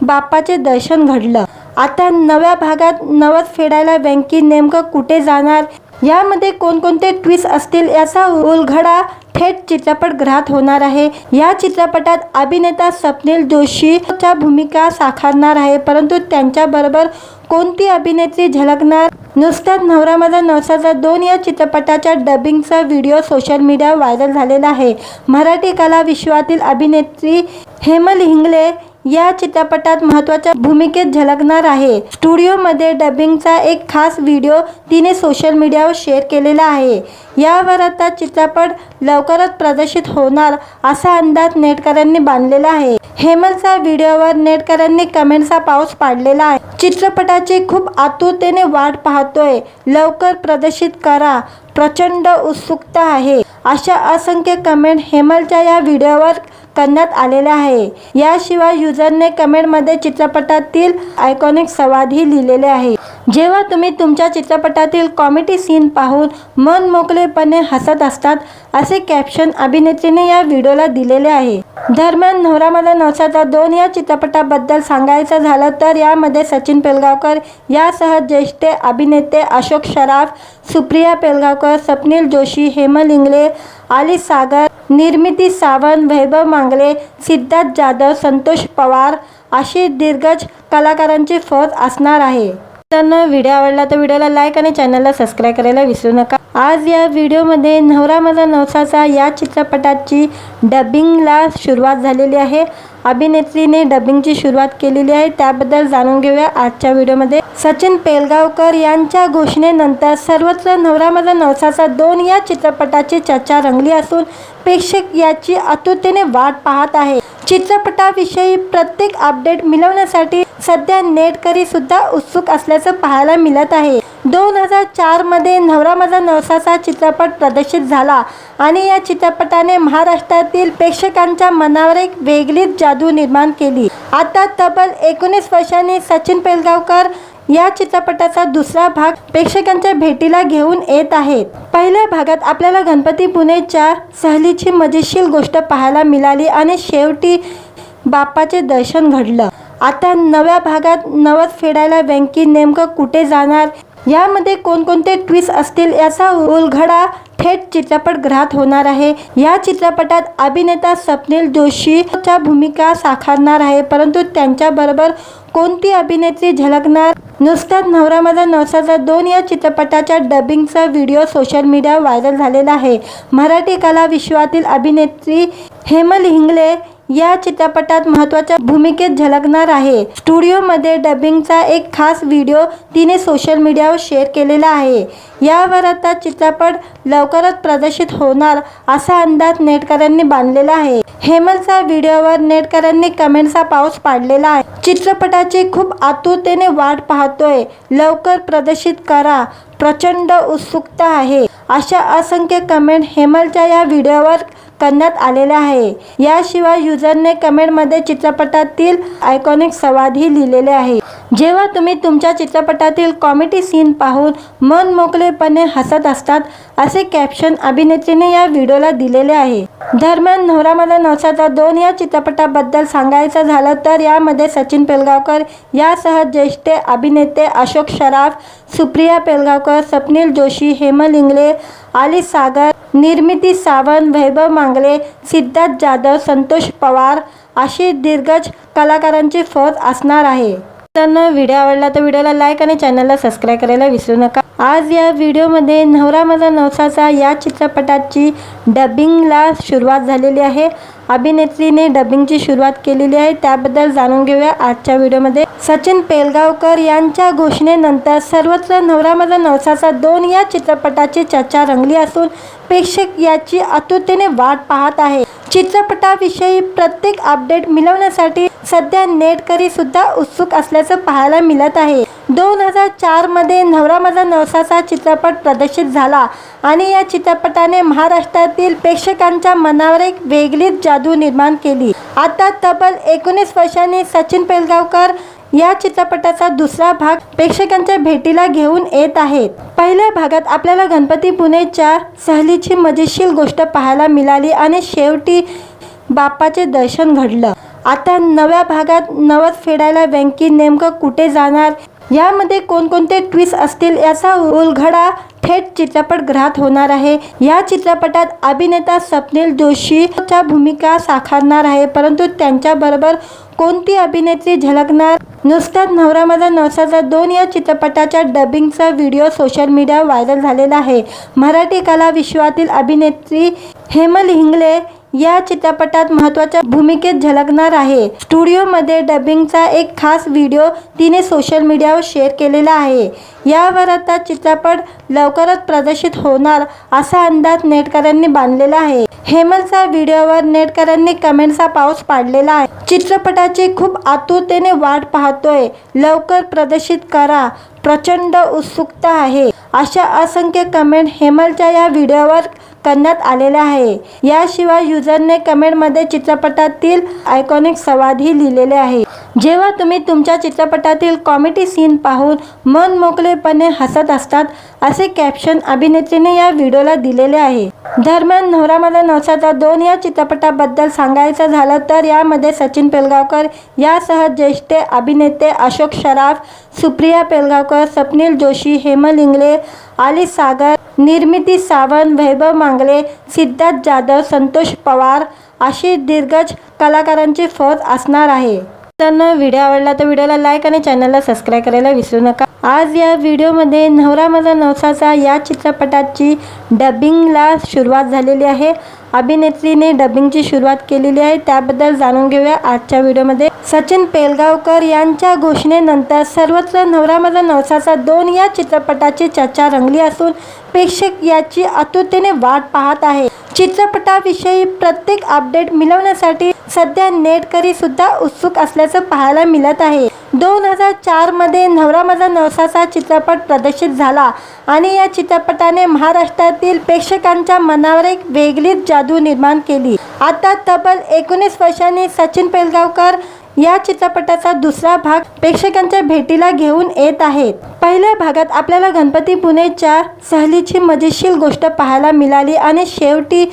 S1: बाप्पाचे दर्शन घडलं। आता नव्या भागात नवस फेडायला वेंकी नेमकं कुठे जाणार, यामध्ये कोणकोणते ट्विस्ट असतील याचा उलगडा थेट चित्रपटगृहात होणार आहे। या चित्रपटात अभिनेता स्वप्नील जोशीच्या भूमिका साकारणार आहे, परंतु त्यांच्याबरोबर कोणती अभिनेत्री झळकणार? नुसताच नवरा माझा नवसाचा 2 या चित्रपटाच्या डबिंगचा व्हिडिओ सोशल मीडियावर व्हायरल झालेला आहे। मराठी कला विश्वातील अभिनेत्री हेमल हिंगले या चित्रपटात महत्त्वाच्या भूमिकेत झळकणार आहे। स्टुडिओमध्ये डबिंगचा एक खास व्हिडिओ तिने सोशल मीडियावर शेअर केलेला आहे। यावर आता चित्रपट लवकरच प्रदर्शित होणार असा अंदाज नेटकऱ्यांनी बांधलेला आहे। हेमलच्या व्हिडिओवर नेटकऱ्यांनी कमेंट्सचा पाऊस पाडलेला आहे। चित्रपटाची खूप आतुरतेने वाट पाहतोय, लवकर प्रदर्शित करा, प्रचंड उत्सुकता आहे, अशा असंख्य कमेंट हेमलच्या या व्हिडिओवर करण्यात आलेले आहे। याशिवाय युजरने कमेंटमध्ये चित्रपटातील आयकॉनिक संवादही लिहिलेले आहे। जेव्हा तुम्ही तुमच्या चित्रपटातील कॉमेडी सीन पाहून मन मोकळेपणे हसत असतात, असे कॅप्शन अभिनेत्रीने या व्हिडिओला दिलेले आहे। दरम्यान नवरा माझा नवसाचा 2 या चित्रपटाबद्दल सांगायचं झालं तर यामध्ये सचिन पेलगावकर यासह ज्येष्ठ अभिनेते अशोक सराफ, सुप्रिया पेलगावकर, स्वप्नील जोशी, हेमल हिंगले, आली सागर, निर्मिती सावंत, वैभव मांगले, सिद्धार्थ जाधव, संतोष पवार अशी दिग्गज कलाकारांची फौज असणार आहे। मित्रांनो, व्हिडिओ आवडला तर व्हिडिओला लाईक आणि चॅनलला सबस्क्राईब करायला विसरू नका। आज या व्हिडिओमध्ये नवरा माझा नवसाचा या चित्रपटाची डबिंगला सुरुवात झालेली आहे। अभिनेत्रीने डबिंगची सुरुवात केलेली आहे, त्याबद्दल जाणून घेऊया आजच्या व्हिडिओमध्ये। सचिन पेलगावकर यांच्या घोषणेनंतर सर्वत्र नवरा माझा नवसाचा 2 या चित्रपटाची चर्चा रंगली असून प्रेक्षक याची आतुरतेने वाट पाहत आहे। चित्रपटाविषयी प्रत्येक अपडेट मिळवण्यासाठी सध्या नेटकरी सुद्धा उत्सुक असल्याचं पाहायला मिळत आहे। 2004 मध्ये नवरा माझा नवसाचा चित्रपट प्रदर्शित झाला आणि या चित्रपटाने महाराष्ट्रातील प्रेक्षकांच्या मनावर एक वेगळीच जादू निर्माण केली। आता तब्बल 19 वर्षांनी सचिन पेलगावकर या चित्रपटाचा दुसरा भाग प्रेक्षकांच्या भेटीला घेऊन येत आहेत। पहिल्या भागात आपल्याला गणपती पुणेच्या सहलीची मजेशीर गोष्ट पाहायला मिळाली आणि शेवटी बाप्पाचे दर्शन घडलं। आता नव्या भागात नवस फेडायला वेंकी नेमकं कुठे जाणार, यामध्ये कोणकोणते ट्विस्ट असतील याचा उलगडा थेट चित्रपटगृहात होणार आहे। या चित्रपटात अभिनेता स्वप्नील जोशीच्या भूमिका साकारणार आहे, परंतु त्यांच्याबरोबर कोणती अभिनेत्री झळकणार? नुसताच नवरा माझा नवसाचा 2 या चित्रपटाच्या डबिंगचा व्हिडिओ सोशल मीडियावर व्हायरल झालेला आहे। मराठी कला विश्वातील अभिनेत्री हेमल हिंगले या चित्रपटात महत्त्वाच्या भूमिकेत झळकणार आहे। स्टुडिओमध्ये डबिंगचा एक खास व्हिडिओ तिने सोशल मीडियावर शेअर केलेला आहे। यावर आता चित्रपट लवकरच प्रदर्शित होणार असा अंदाज नेटकऱ्यांनी बांधलेला आहे। हेमलच्या व्हिडिओवर नेटकऱ्यांनी कमेंट्सचा पाऊस पाडलेला आहे। चित्रपटाची खूप आतुरतेने वाट पाहतोय, लवकर प्रदर्शित करा, प्रचंड उत्सुकता आहे, अशा असंख्य कमेंट हेमलच्या या व्हिडिओवर करण्यात आलेले आहे। याशिवाय युजरने कमेंटमध्ये चित्रपटातील आयकॉनिक संवादही लिहिलेले आहे। जेव्हा तुम्ही तुमच्या चित्रपटातील कॉमेडी सीन पाहून मन मोकळेपणे हसत असतात, असे कॅप्शन अभिनेत्रीने या व्हिडिओला दिलेले आहे। दरम्यान नवरा माझा नवसाचा 2 या चित्रपटाबद्दल सांगायचं झालं तर यामध्ये सचिन पेलगावकर यासह ज्येष्ठ अभिनेते अशोक सराफ, सुप्रिया पेलगावकर, स्वप्नील जोशी, हेमल हिंगले, आली सागर, निर्मिती सावंत, वैभव मांगले, सिद्धार्थ जाधव, संतोष पवार अशी दिग्गज कलाकारांची फौज असणार आहे। मित्रांनो, व्हिडिओ आवडला तर व्हिडिओला लाईक आणि चॅनलला सबस्क्राईब करायला विसरू नका। आज या व्हिडिओमध्ये नवरा माझा नवसाचा या चित्रपटाची डबिंगला सुरुवात झालेली आहे। अभिनेत्रीने डबिंगची सुरुवात केलेली आहे, त्याबद्दल जाणून घेऊया आजच्या व्हिडिओमध्ये। सचिन पेलगावकर यांच्या घोषणेनंतर सर्वत्र नवरा माझा नवसाचा 2 या चित्रपटाची चर्चा रंगली असून प्रेक्षक याची आतुरतेने वाट पाहत आहे। चित्रपटाविषयी प्रत्येक अपडेट मिळवण्यासाठी सध्या नेटकरी सुद्धा उत्सुक असल्याचं पाहायला मिळत आहे। 2004 मध्ये नवरा माझा नवसाचा चित्रपट प्रदर्शित झाला आणि या चित्रपटाने महाराष्ट्रातील प्रेक्षकांच्या मनावर एक वेगळीच जादू निर्माण केली। आता तब्बल 19 वर्षांनी सचिन पेलगावकर या चित्रपटाचा दुसरा भाग प्रेक्षकांच्या भेटीला घेऊन येत आहेत। पहिल्या भागात आपल्याला गणपतीपुळेच्या सहलीची मजेशीर गोष्ट पाहायला मिळाली आणि शेवटी बाप्पाचे दर्शन घडलं। आता नव्या भागात नवस फेडायला वेंकी नेमकं कुठे जाणार, यामध्ये कोणकोणते ट्विस्ट असतील याचा उलगडा थेट चित्रपटगृहात होणार आहे। या चित्रपटात अभिनेता स्वप्नील जोशीच्या भूमिका साकारणार आहे, परंतु त्यांच्याबरोबर कोणती अभिनेत्री झळकणार? नुसताच नवरा माझा नवसाचा 2 या चित्रपटाच्या डबिंगचा व्हिडिओ सोशल मीडियावर व्हायरल झालेला आहे। मराठी कला विश्वातील अभिनेत्री हेमल हिंगले या चित्रपटात महत्त्वाच्या भूमिकेत झळकणार आहे। स्टुडिओमध्ये डबिंगचा एक खास व्हिडिओ तिने सोशल मीडियावर शेअर केलेला आहे। यावर आता चित्रपट लवकरच प्रदर्शित होणार असा अंदाज नेटकऱ्यांनी बांधलेला आहे। हेमलच्या व्हिडिओवर नेटकऱ्यांनी कमेंट्सचा पाऊस पाडलेला आहे। चित्रपटाची खूप आतुरतेने वाट पाहतोय, लवकर प्रदर्शित करा, प्रचंड उत्सुकता आहे, अशा असंख्य कमेंट हेमलच्या या व्हिडिओवर करण्यात आलेल्या आहे। याशिवाय युजरने कमेंटमध्ये चित्रपटातील आयकॉनिक संवादही लिहिलेले आहे। जेव्हा तुम्ही तुमच्या चित्रपटातील कॉमेडी सीन पाहून मन मोकळेपणे हसत असतात, असे कॅप्शन अभिनेत्रीने या व्हिडिओला दिलेले आहे। दरम्यान नवरा माझा नवसाचा 2 या चित्रपटाबद्दल सांगायचं झालं तर यामध्ये सचिन पेलगावकर यासह ज्येष्ठ अभिनेते अशोक सराफ, सुप्रिया पेलगावकर, स्वप्नील जोशी, हेमल हिंगले, आली सागर, निर्मिती सावंत, वैभव मांगले, सिद्धार्थ जाधव, संतोष पवार अशी दिग्गज कलाकारांची फौज असणार आहे। मित्रांनो, व्हिडिओ आवडला तर व्हिडिओला लाईक आणि चॅनलला सबस्क्राईब करायला विसरू नका। आज या व्हिडिओमध्ये नवरा माझा नवसाचा या चित्रपटाची डबिंगला सुरुवात झालेली आहे। अभिनेत्रीने डबिंगची सुरुवात केलेली आहे, त्याबद्दल जाणून घेऊया आजच्या व्हिडिओमध्ये। सचिन पेलगावकर यांच्या घोषणेनंतर सर्वत्र नवरा माझा नवसाचा 2 या चित्रपटाची चर्चा रंगली असून प्रेक्षक याची आतुरतेने वाट पाहत आहे। चित्रपटाविषयी प्रत्येक अपडेट मिळवण्यासाठी सध्या नेटकरी सुद्धा उत्सुक असल्याचं पाहायला मिळत आहे। 2004 मध्ये नवरा माझा नवसाचा चित्रपट प्रदर्शित झाला आणि या चित्रपटाने महाराष्ट्रातील प्रेक्षकांच्या मनावर एक वेगळीच जादू निर्माण केली। आता तब्बल 19 वर्षांनी सचिन पेलगावकर या चित्रपटाचा दुसरा भाग प्रेक्षकांच्या भेटीला घेऊन येत आहेत। पहिल्या भागात आपल्याला गणपतीपुळेच्या सहलीची मजेशीर गोष्ट पाहायला मिळाली आणि शेवटी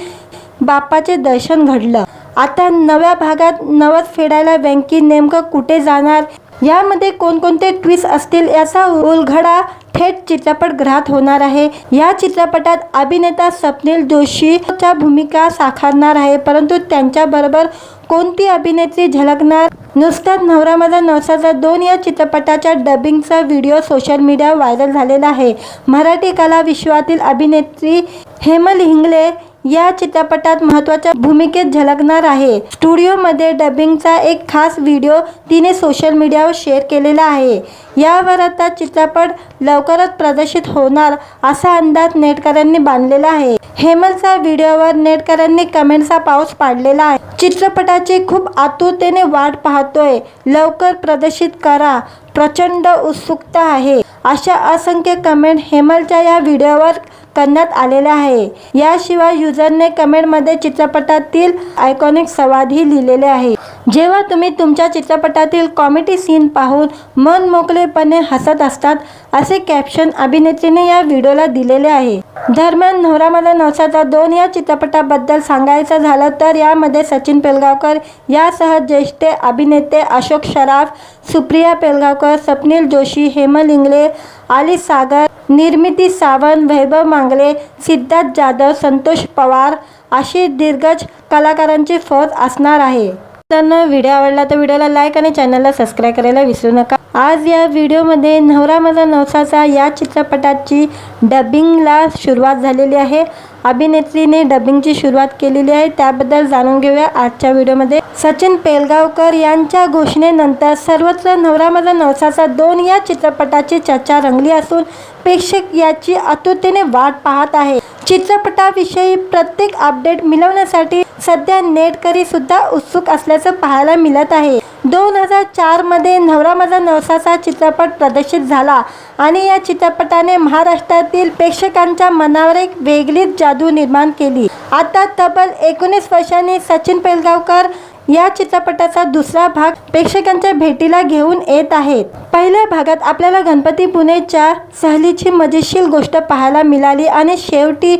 S1: बाप्पाचे दर्शन घडलं। आता नव्या भागात नवस फेडायला वेंकी नेमकं कुठे जाणार, यामध्ये कोणकोणते ट्विस्ट असतील याचा उलगडा थेट चित्रपटगृहात होणार आहे। या चित्रपटात अभिनेता स्वप्नील जोशीच्या भूमिका साकारणार आहे, परंतु त्यांच्याबरोबर कोणती अभिनेत्री झळकणार? नुसताच नवरा माझा नवसाचा 2 या चित्रपटाच्या डबिंगचा व्हिडिओ सोशल मीडियावर व्हायरल झालेला आहे। मराठी कला विश्वातील अभिनेत्री हेमल हिंगले या चित्रपटात महत्त्वाच्या भूमिकेत झळकणार आहे। स्टुडिओमध्ये डबिंगचा एक खास व्हिडिओ तिने सोशल मीडियावर शेअर केलेला आहे। यावर आता चित्रपट लवकरच प्रदर्शित होणार असा अंदाज नेटकऱ्यांनी बांधलेला आहे। हेमलच्या व्हिडिओवर नेटकऱ्यांनी कमेंट्सचा पाऊस पाडलेला आहे। चित्रपटाची खूप आतुरतेने वाट पाहतोय, लवकर प्रदर्शित करा, प्रचंड उत्सुकता आहे, अशा असंख्य कमेंट हेमलच्या या व्हिडिओवर करण्यात आलेल्या आहे। याशिवाय युजरने कमेंटमध्ये चित्रपटातील आयकॉनिक संवादही लिहिलेले आहे। जेव्हा तुम्ही तुमच्या चित्रपटातील कॉमेडी सीन पाहून मन मोकळेपणे हसत असतात, असे कॅप्शन अभिनेत्रीने या व्हिडिओला दिलेले आहे। दरम्यान नवरा माझा नवसाचा 2 या चित्रपटाबद्दल सांगायचं झालं तर यामध्ये सचिन पेलगावकर यासह ज्येष्ठ अभिनेते अशोक सराफ, सुप्रिया पेलगावकर, स्वप्नील जोशी, हेमल हिंगले, आली सागर, निर्मिती सावंत, वैभव मांगले, सिद्धार्थ जाधव, संतोष पवार अशी दिग्गज कलाकारांची फौज असणार आहे। मित्रांनो, व्हिडिओ आवडला तर व्हिडिओला लाईक आणि चॅनलला सबस्क्राईब करायला विसरू नका। आज या व्हिडिओमध्ये नवरा माझा नवसाचा या चित्रपटाची डबिंगला सुरुवात झालेली आहे। अभिनेत्रीने डबिंगची सुरुवात केलेली आहे, त्याबद्दल जाणून घेऊया आजच्या व्हिडिओमध्ये। सचिन पेलगावकर यांच्या घोषणेनंतर सर्वत्र नवरा माझा नवसाचा 2 या चित्रपटाची चर्चा रंगली असून प्रेक्षक याची आतुरतेने वाट पाहत आहे। चित्रपटाविषयी प्रत्येक अपडेट मिळवण्यासाठी सध्या नेटकरी सुद्धा उत्सुक असल्याचं पाहायला मिळत आहे। 2004 मध्ये नवरा माझा नवसाचा चित्रपट प्रदर्शित झाला आणि या चित्रपटाने महाराष्ट्रातील प्रेक्षकांच्या मनावर एक वेगळीच जादू निर्माण केली। आता तब्बल 19 वर्षांनी सचिन पेलगावकर या चित्रपटाचा दुसरा भाग प्रेक्षकांच्या भेटीला घेऊन येत आहेत। पहिल्या भागात आपल्याला गणपतीपुळेच्या सहलीची मजेशीर गोष्ट पाहायला मिळाली आणि शेवटी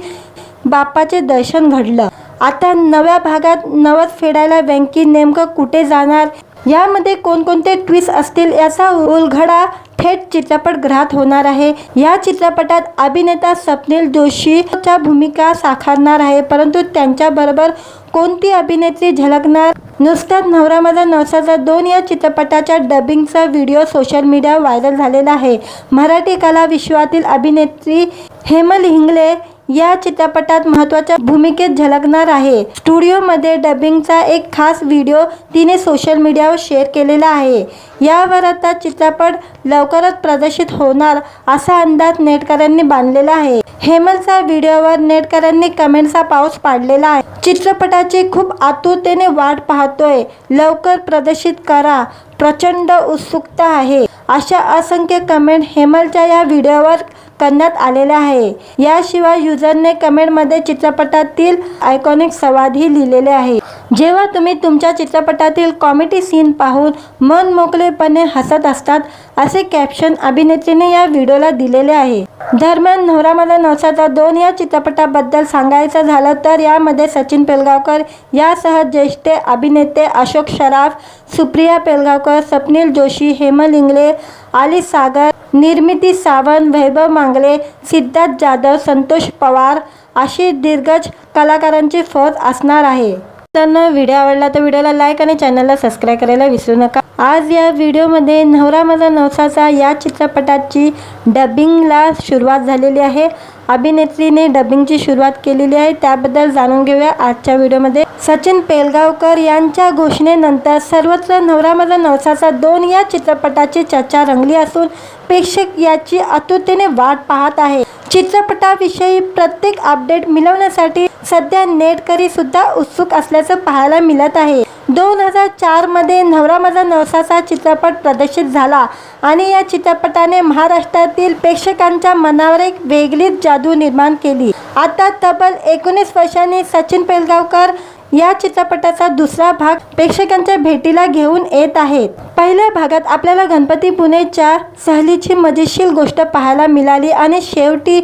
S1: बाप्पाचे दर्शन घडलं। आता नव्या भागात नवस फेडायला वेंकी नेमकं कुठे जाणार, यामध्ये कोणकोणते ट्विस्ट असतील याचा उलगडा थेट चित्रपटगृहात होणार आहे। या चित्रपटात अभिनेता स्वप्नील जोशीच्या भूमिका साकारणार आहे, परंतु त्यांच्याबरोबर कोणती अभिनेत्री झळकणार? नुसताच नवरा माझा नवसाचा 2 या चित्रपटाच्या डबिंगचा व्हिडिओ सोशल मीडियावर व्हायरल झालेला आहे। मराठी कला विश्वातील अभिनेत्री हेमल हिंगले या चित्रपटात महत्त्वाच्या भूमिकेत झळकणार आहे। स्टुडिओमध्ये डबिंगचा एक खास व्हिडिओ तिने सोशल मीडियावर शेअर केलेला आहे। यावर आता चित्रपट लवकरच प्रदर्शित होणार असा अंदाज नेटकऱ्यांनी बांधलेला आहे। हेमलच्या व्हिडिओवर नेटकऱ्यांनी कमेंटचा पाऊस पाडलेला आहे। चित्रपटाची खूप आतुरतेने वाट पाहतोय, लवकर प्रदर्शित करा, प्रचंड उत्सुकता आहे, अशा असंख्य कमेंट हेमलच्या या व्हिडिओवर करण्यात आलेला आहे। याशिवाय युजरने कमेंटमध्ये चित्रपटातील आयकॉनिक संवादही लिहिलेले आहे। जेव्हा तुम्ही तुमच्या चित्रपटातील कॉमेडी सीन पाहून मन मोकळेपणे हसत असतात, असे कॅप्शन अभिनेत्रीने या व्हिडिओला दिलेले आहे। दरम्यान नवरा माझा नवसाचा 2 या चित्रपटाबद्दल सांगायचं झालं तर यामध्ये सचिन पेलगावकर यासह ज्येष्ठ अभिनेते अशोक सराफ, सुप्रिया पेलगावकर, स्वप्नील जोशी, हेमल इंगळे, आली सागर, निर्मिती सावंत, वैभव मांगले, सिद्धार्थ जाधव, संतोष पवार अशी दिग्गज कलाकारांची फौज असणार आहे। तर व्हिडिओ आवडला तर व्हिडिओला लाईक आणि चॅनलला सबस्क्राईब करायला विसरू नका। आज या व्हिडिओमध्ये नवरा माझा नवसाचा या चित्रपटाची डबिंगला सुरुवात झालेली आहे। अभिनेत्रीने डबिंगची सुरुवात केलेली आहे, त्याबद्दल जाणून घेऊया आजच्या व्हिडिओमध्ये। सचिन पेलगावकर यांच्या घोषणेनंतर सर्वत्र नवरा माझा नवसाचा 2 या चित्रपटाची चर्चा रंगली असून प्रेक्षक याची आतुरतेने वाट पाहत आहे। चित्रपटाविषयी प्रत्येक अपडेट मिळवण्यासाठी सध्या नेटकरी सुद्धा उत्सुक असल्याचं पाहायला मिळत आहे। 2004 मध्ये नवरा माझा नवसाचा चित्रपट प्रदर्शित झाला आणि या चित्रपटाने महाराष्ट्रातील प्रेक्षकांच्या मनावर एक वेगळीच जादू निर्माण केली। आता तब्बल 19 वर्षांनी सचिन पेलगावकर या चित्रपटाचा दुसरा भाग प्रेक्षकांच्या भेटीला घेऊन येत आहेत। पहिल्या भागात आपल्याला गणपतीपुळेच्या सहलीची मजेशीर गोष्ट पाहायला मिळाली आणि शेवटी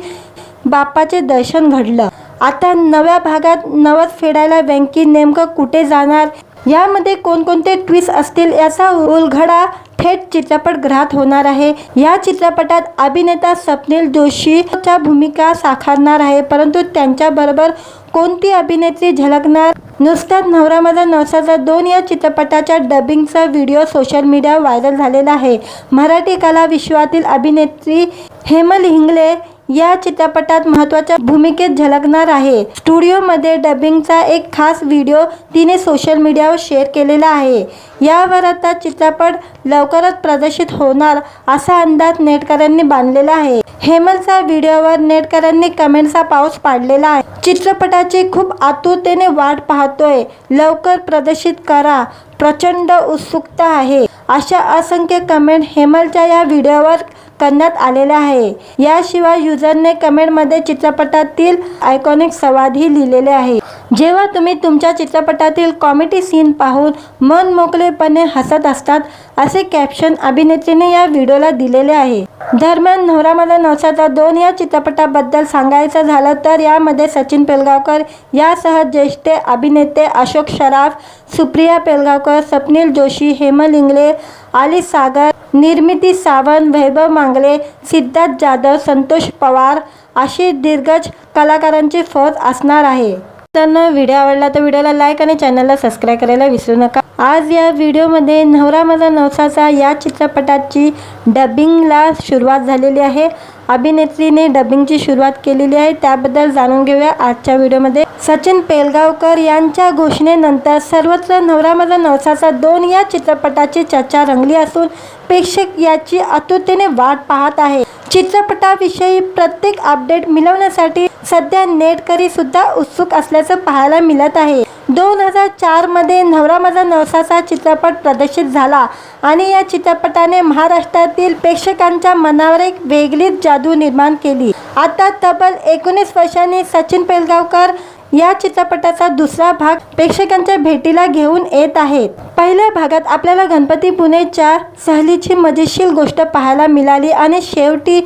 S1: बाप्पाचे दर्शन घडलं। आता नव्या भागात नवस फेडायला वेंकी नेमकं कुठे जाणार, यामध्ये कोणकोणते ट्विस्ट असतील याचा उलगडा थेट चित्रपटगृहात होणार आहे। या चित्रपटात अभिनेता स्वप्नील जोशीच्या भूमिका साकारणार आहे, परंतु त्यांच्याबरोबर कोणती अभिनेत्री झळकणार? नुसताच नवरा माझा नवसाचा 2 या चित्रपटाच्या डबिंगचा व्हिडिओ सोशल मीडियावर व्हायरल झालेला आहे। मराठी कला विश्वातील अभिनेत्री हेमल हिंगले या चित्रपटात महत्त्वाच्या भूमिकेत झळकणार आहे। स्टुडिओमध्ये डबिंगचा एक खास व्हिडिओ तिने सोशल मीडियावर शेअर केलेला आहे। यावर आता चित्रपट लवकरच प्रदर्शित होणार असा अंदाज नेटकऱ्यांनी बांधलेला आहे। हेमलच्या व्हिडिओवर नेटकऱ्यांनी कमेंटचा पाऊस पाडलेला आहे। चित्रपटाची खूप आतुरतेने वाट पाहतोय, लवकर प्रदर्शित करा, प्रचंड उत्सुकता आहे, अशा असंख्य कमेंट हेमलच्या या व्हिडिओवर करण्यात आलेला आहे। याशिवाय युजरने कमेंटमध्ये चित्रपटातील आयकॉनिक संवादही लिहिलेले आहे। जेव्हा तुम्ही तुमच्या चित्रपटातील कॉमेडी सीन पाहून मन मोकळेपणे हसत असतात, असे कॅप्शन अभिनेत्रीने या व्हिडिओला दिलेले आहे। दरम्यान नवरा माझा नवसाचा 2 या चित्रपटाबद्दल सांगायचं झालं तर यामध्ये सचिन पेलगावकर यासह ज्येष्ठ अभिनेते अशोक सराफ, सुप्रिया पेलगावकर, स्वप्नील जोशी, हेमल इंगळे, आली सागर, निर्मिती सावंत, वैभव मांगले, सिद्धार्थ जाधव, संतोष पवार अशी दिग्गज कलाकारांची फौज असणार आहे। तर व्हिडिओ आवडला तर व्हिडिओला लाईक आणि चॅनलला सबस्क्राईब करायला विसरू नका। आज या व्हिडिओमध्ये नवरा माझा नवसाचा या चित्रपटाची डबिंगला सुरुवात झालेली आहे। अभिनेत्रीने डबिंगची सुरुवात केलेली आहे, त्याबद्दल जाणून घेऊया आजच्या व्हिडिओमध्ये। सचिन पेलगावकर यांच्या घोषणेनंतर सर्वत्र नवरा माझा नवसाचा 2 या चित्रपटाची चर्चा रंगली असून प्रेक्षक याची आतुरतेने वाट पाहत आहे। चित्रपटाविषयी प्रत्येक अपडेट मिळवण्यासाठी सध्या नेटकरी सुद्धा उत्सुक असल्याचं पाहायला मिळत आहे। 2004 मध्ये नवरा माझा नवसाचा चित्रपट प्रदर्शित झाला आणि या चित्रपटाने महाराष्ट्रातील प्रेक्षकांच्या मनावर एक वेगळीच जादू निर्माण केली। आता तब्बल 19 वर्षांनी सचिन पेलगावकर या चित्रपटाचा दुसरा भाग प्रेक्षकांच्या भेटीला घेऊन येत आहेत। पहिल्या भागात आपल्याला गणपती पुणेच्या सहलीची मजेशीर गोष्ट पाहायला मिळाली आणि शेवटी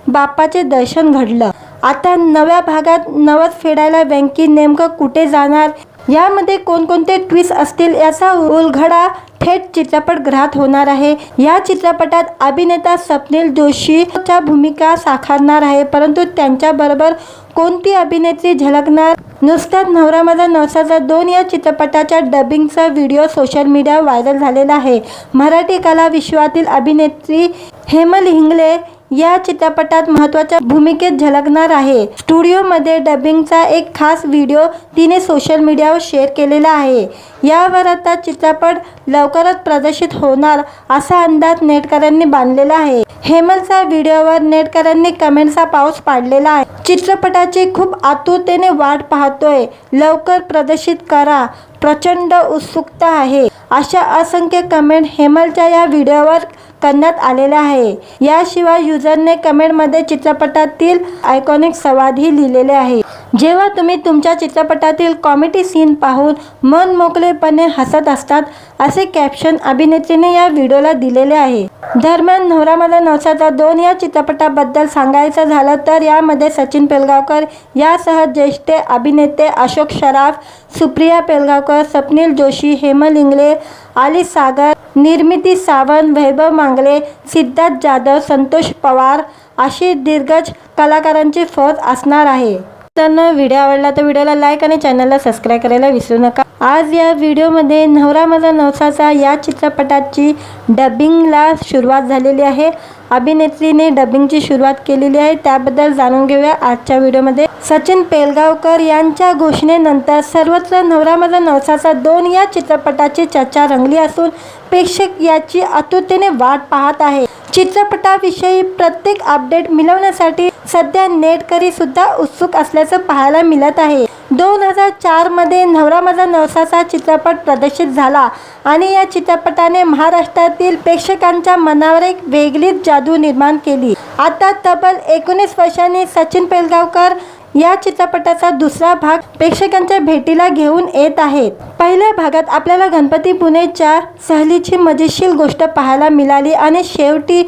S1: बाप्पाचे दर्शन घडलं। आता नव्या भागात नवस फेडायला वेंकी नेमकं कुठे जाणार, यामध्ये कोणकोणते ट्विस्ट असतील याचा उलगडा थेट चित्रपटगृहात होणार आहे। या चित्रपटात अभिनेता स्वप्नील जोशीच्या भूमिका साकारणार आहे, परंतु त्यांच्याबरोबर कोणती अभिनेत्री झळकणार? नुसताच नवरा माझा नवसाचा 2 या चित्रपटाच्या डबिंगचा व्हिडिओ सोशल मीडियावर व्हायरल झालेला आहे। मराठी कला विश्वातील अभिनेत्री हेमल हिंगले या चित्रपटात महत्त्वाच्या भूमिकेत झळकणार आहे। स्टुडिओमध्ये डबिंगचा एक खास व्हिडिओ तिने सोशल मीडियावर शेअर केलेला आहे। यावर आता चित्रपट लवकरच प्रदर्शित होणार असा अंदाज नेटकऱ्यांनी बांधलेला आहे। हेमलच्या व्हिडिओवर नेटकऱ्यांनी कमेंट्सचा पाऊस पाडलेला आहे। चित्रपटाची खूप आतुरतेने वाट पाहतोय, लवकर प्रदर्शित करा, प्रचंड उत्सुकता आहे, अशा असंख्य कमेंट हेमलच्या या व्हिडिओवर करण्यात आलेला आहे। याशिवाय युजरने कमेंटमध्ये चित्रपटातील आयकॉनिक संवादही लिहिलेले आहे। जेव्हा तुम्ही तुमच्या चित्रपटातील कॉमेडी सीन पाहून मन मोकळेपणे हसत असतात, असे कॅप्शन अभिनेत्रीने या व्हिडिओला दिलेले आहे। दरम्यान नवरा माझा नवसाचा 2 या चित्रपटाबद्दल सांगायचं झालं तर यामध्ये सचिन पेलगावकर यासह ज्येष्ठ अभिनेते अशोक सराफ, सुप्रिया पेलगावकर, स्वप्नील जोशी, हेमल इंगळे, आली सागर, निर्मिती सावंत, वैभव मांगले, सिद्धार्थ जाधव, संतोष पवार अशी दिग्गज कलाकारांची फौज असणार आहे। तर व्हिडिओ आवडला तर व्हिडिओला लाईक आणि चॅनलला सबस्क्राईब करायला विसरू नका। आज या व्हिडिओमध्ये नवरा माझा नवसाचा या चित्रपटाची डबिंगला सुरुवात झालेली आहे। अभिनेत्रीने डबिंगची सुरुवात केलेली आहे, त्याबद्दल जाणून घेऊया आजच्या व्हिडिओमध्ये। सचिन पेलगावकर यांच्या घोषणेनंतर सर्वत्र नवरा माझा नवसाचा 2 या चित्रपटाची चर्चा रंगली असून प्रेक्षक याची आतुरतेने वाट पाहत आहे। चित्रपटाविषयी प्रत्येक अपडेट मिळवण्यासाठी सध्या नेटकरी सुद्धा उत्सुक असल्याचं पाहायला मिळत आहे। 2004 मध्ये नवरा माझा नवसाचा चित्रपट प्रदर्शित झाला आणि या चित्रपटाने महाराष्ट्रातील प्रेक्षकांच्या मनावर एक वेगळीच जादू निर्माण केली। आता तब्बल 19 वर्षांनी सचिन पेलगावकर या चित्रपटाचा दुसरा भाग प्रेक्षकांच्या भेटीला घेऊन येत आहेत। पहिल्या भागात आपल्याला गणपती पुणेच्या सहलीची मजेशीर गोष्ट पाहायला मिळाली आणि शेवटी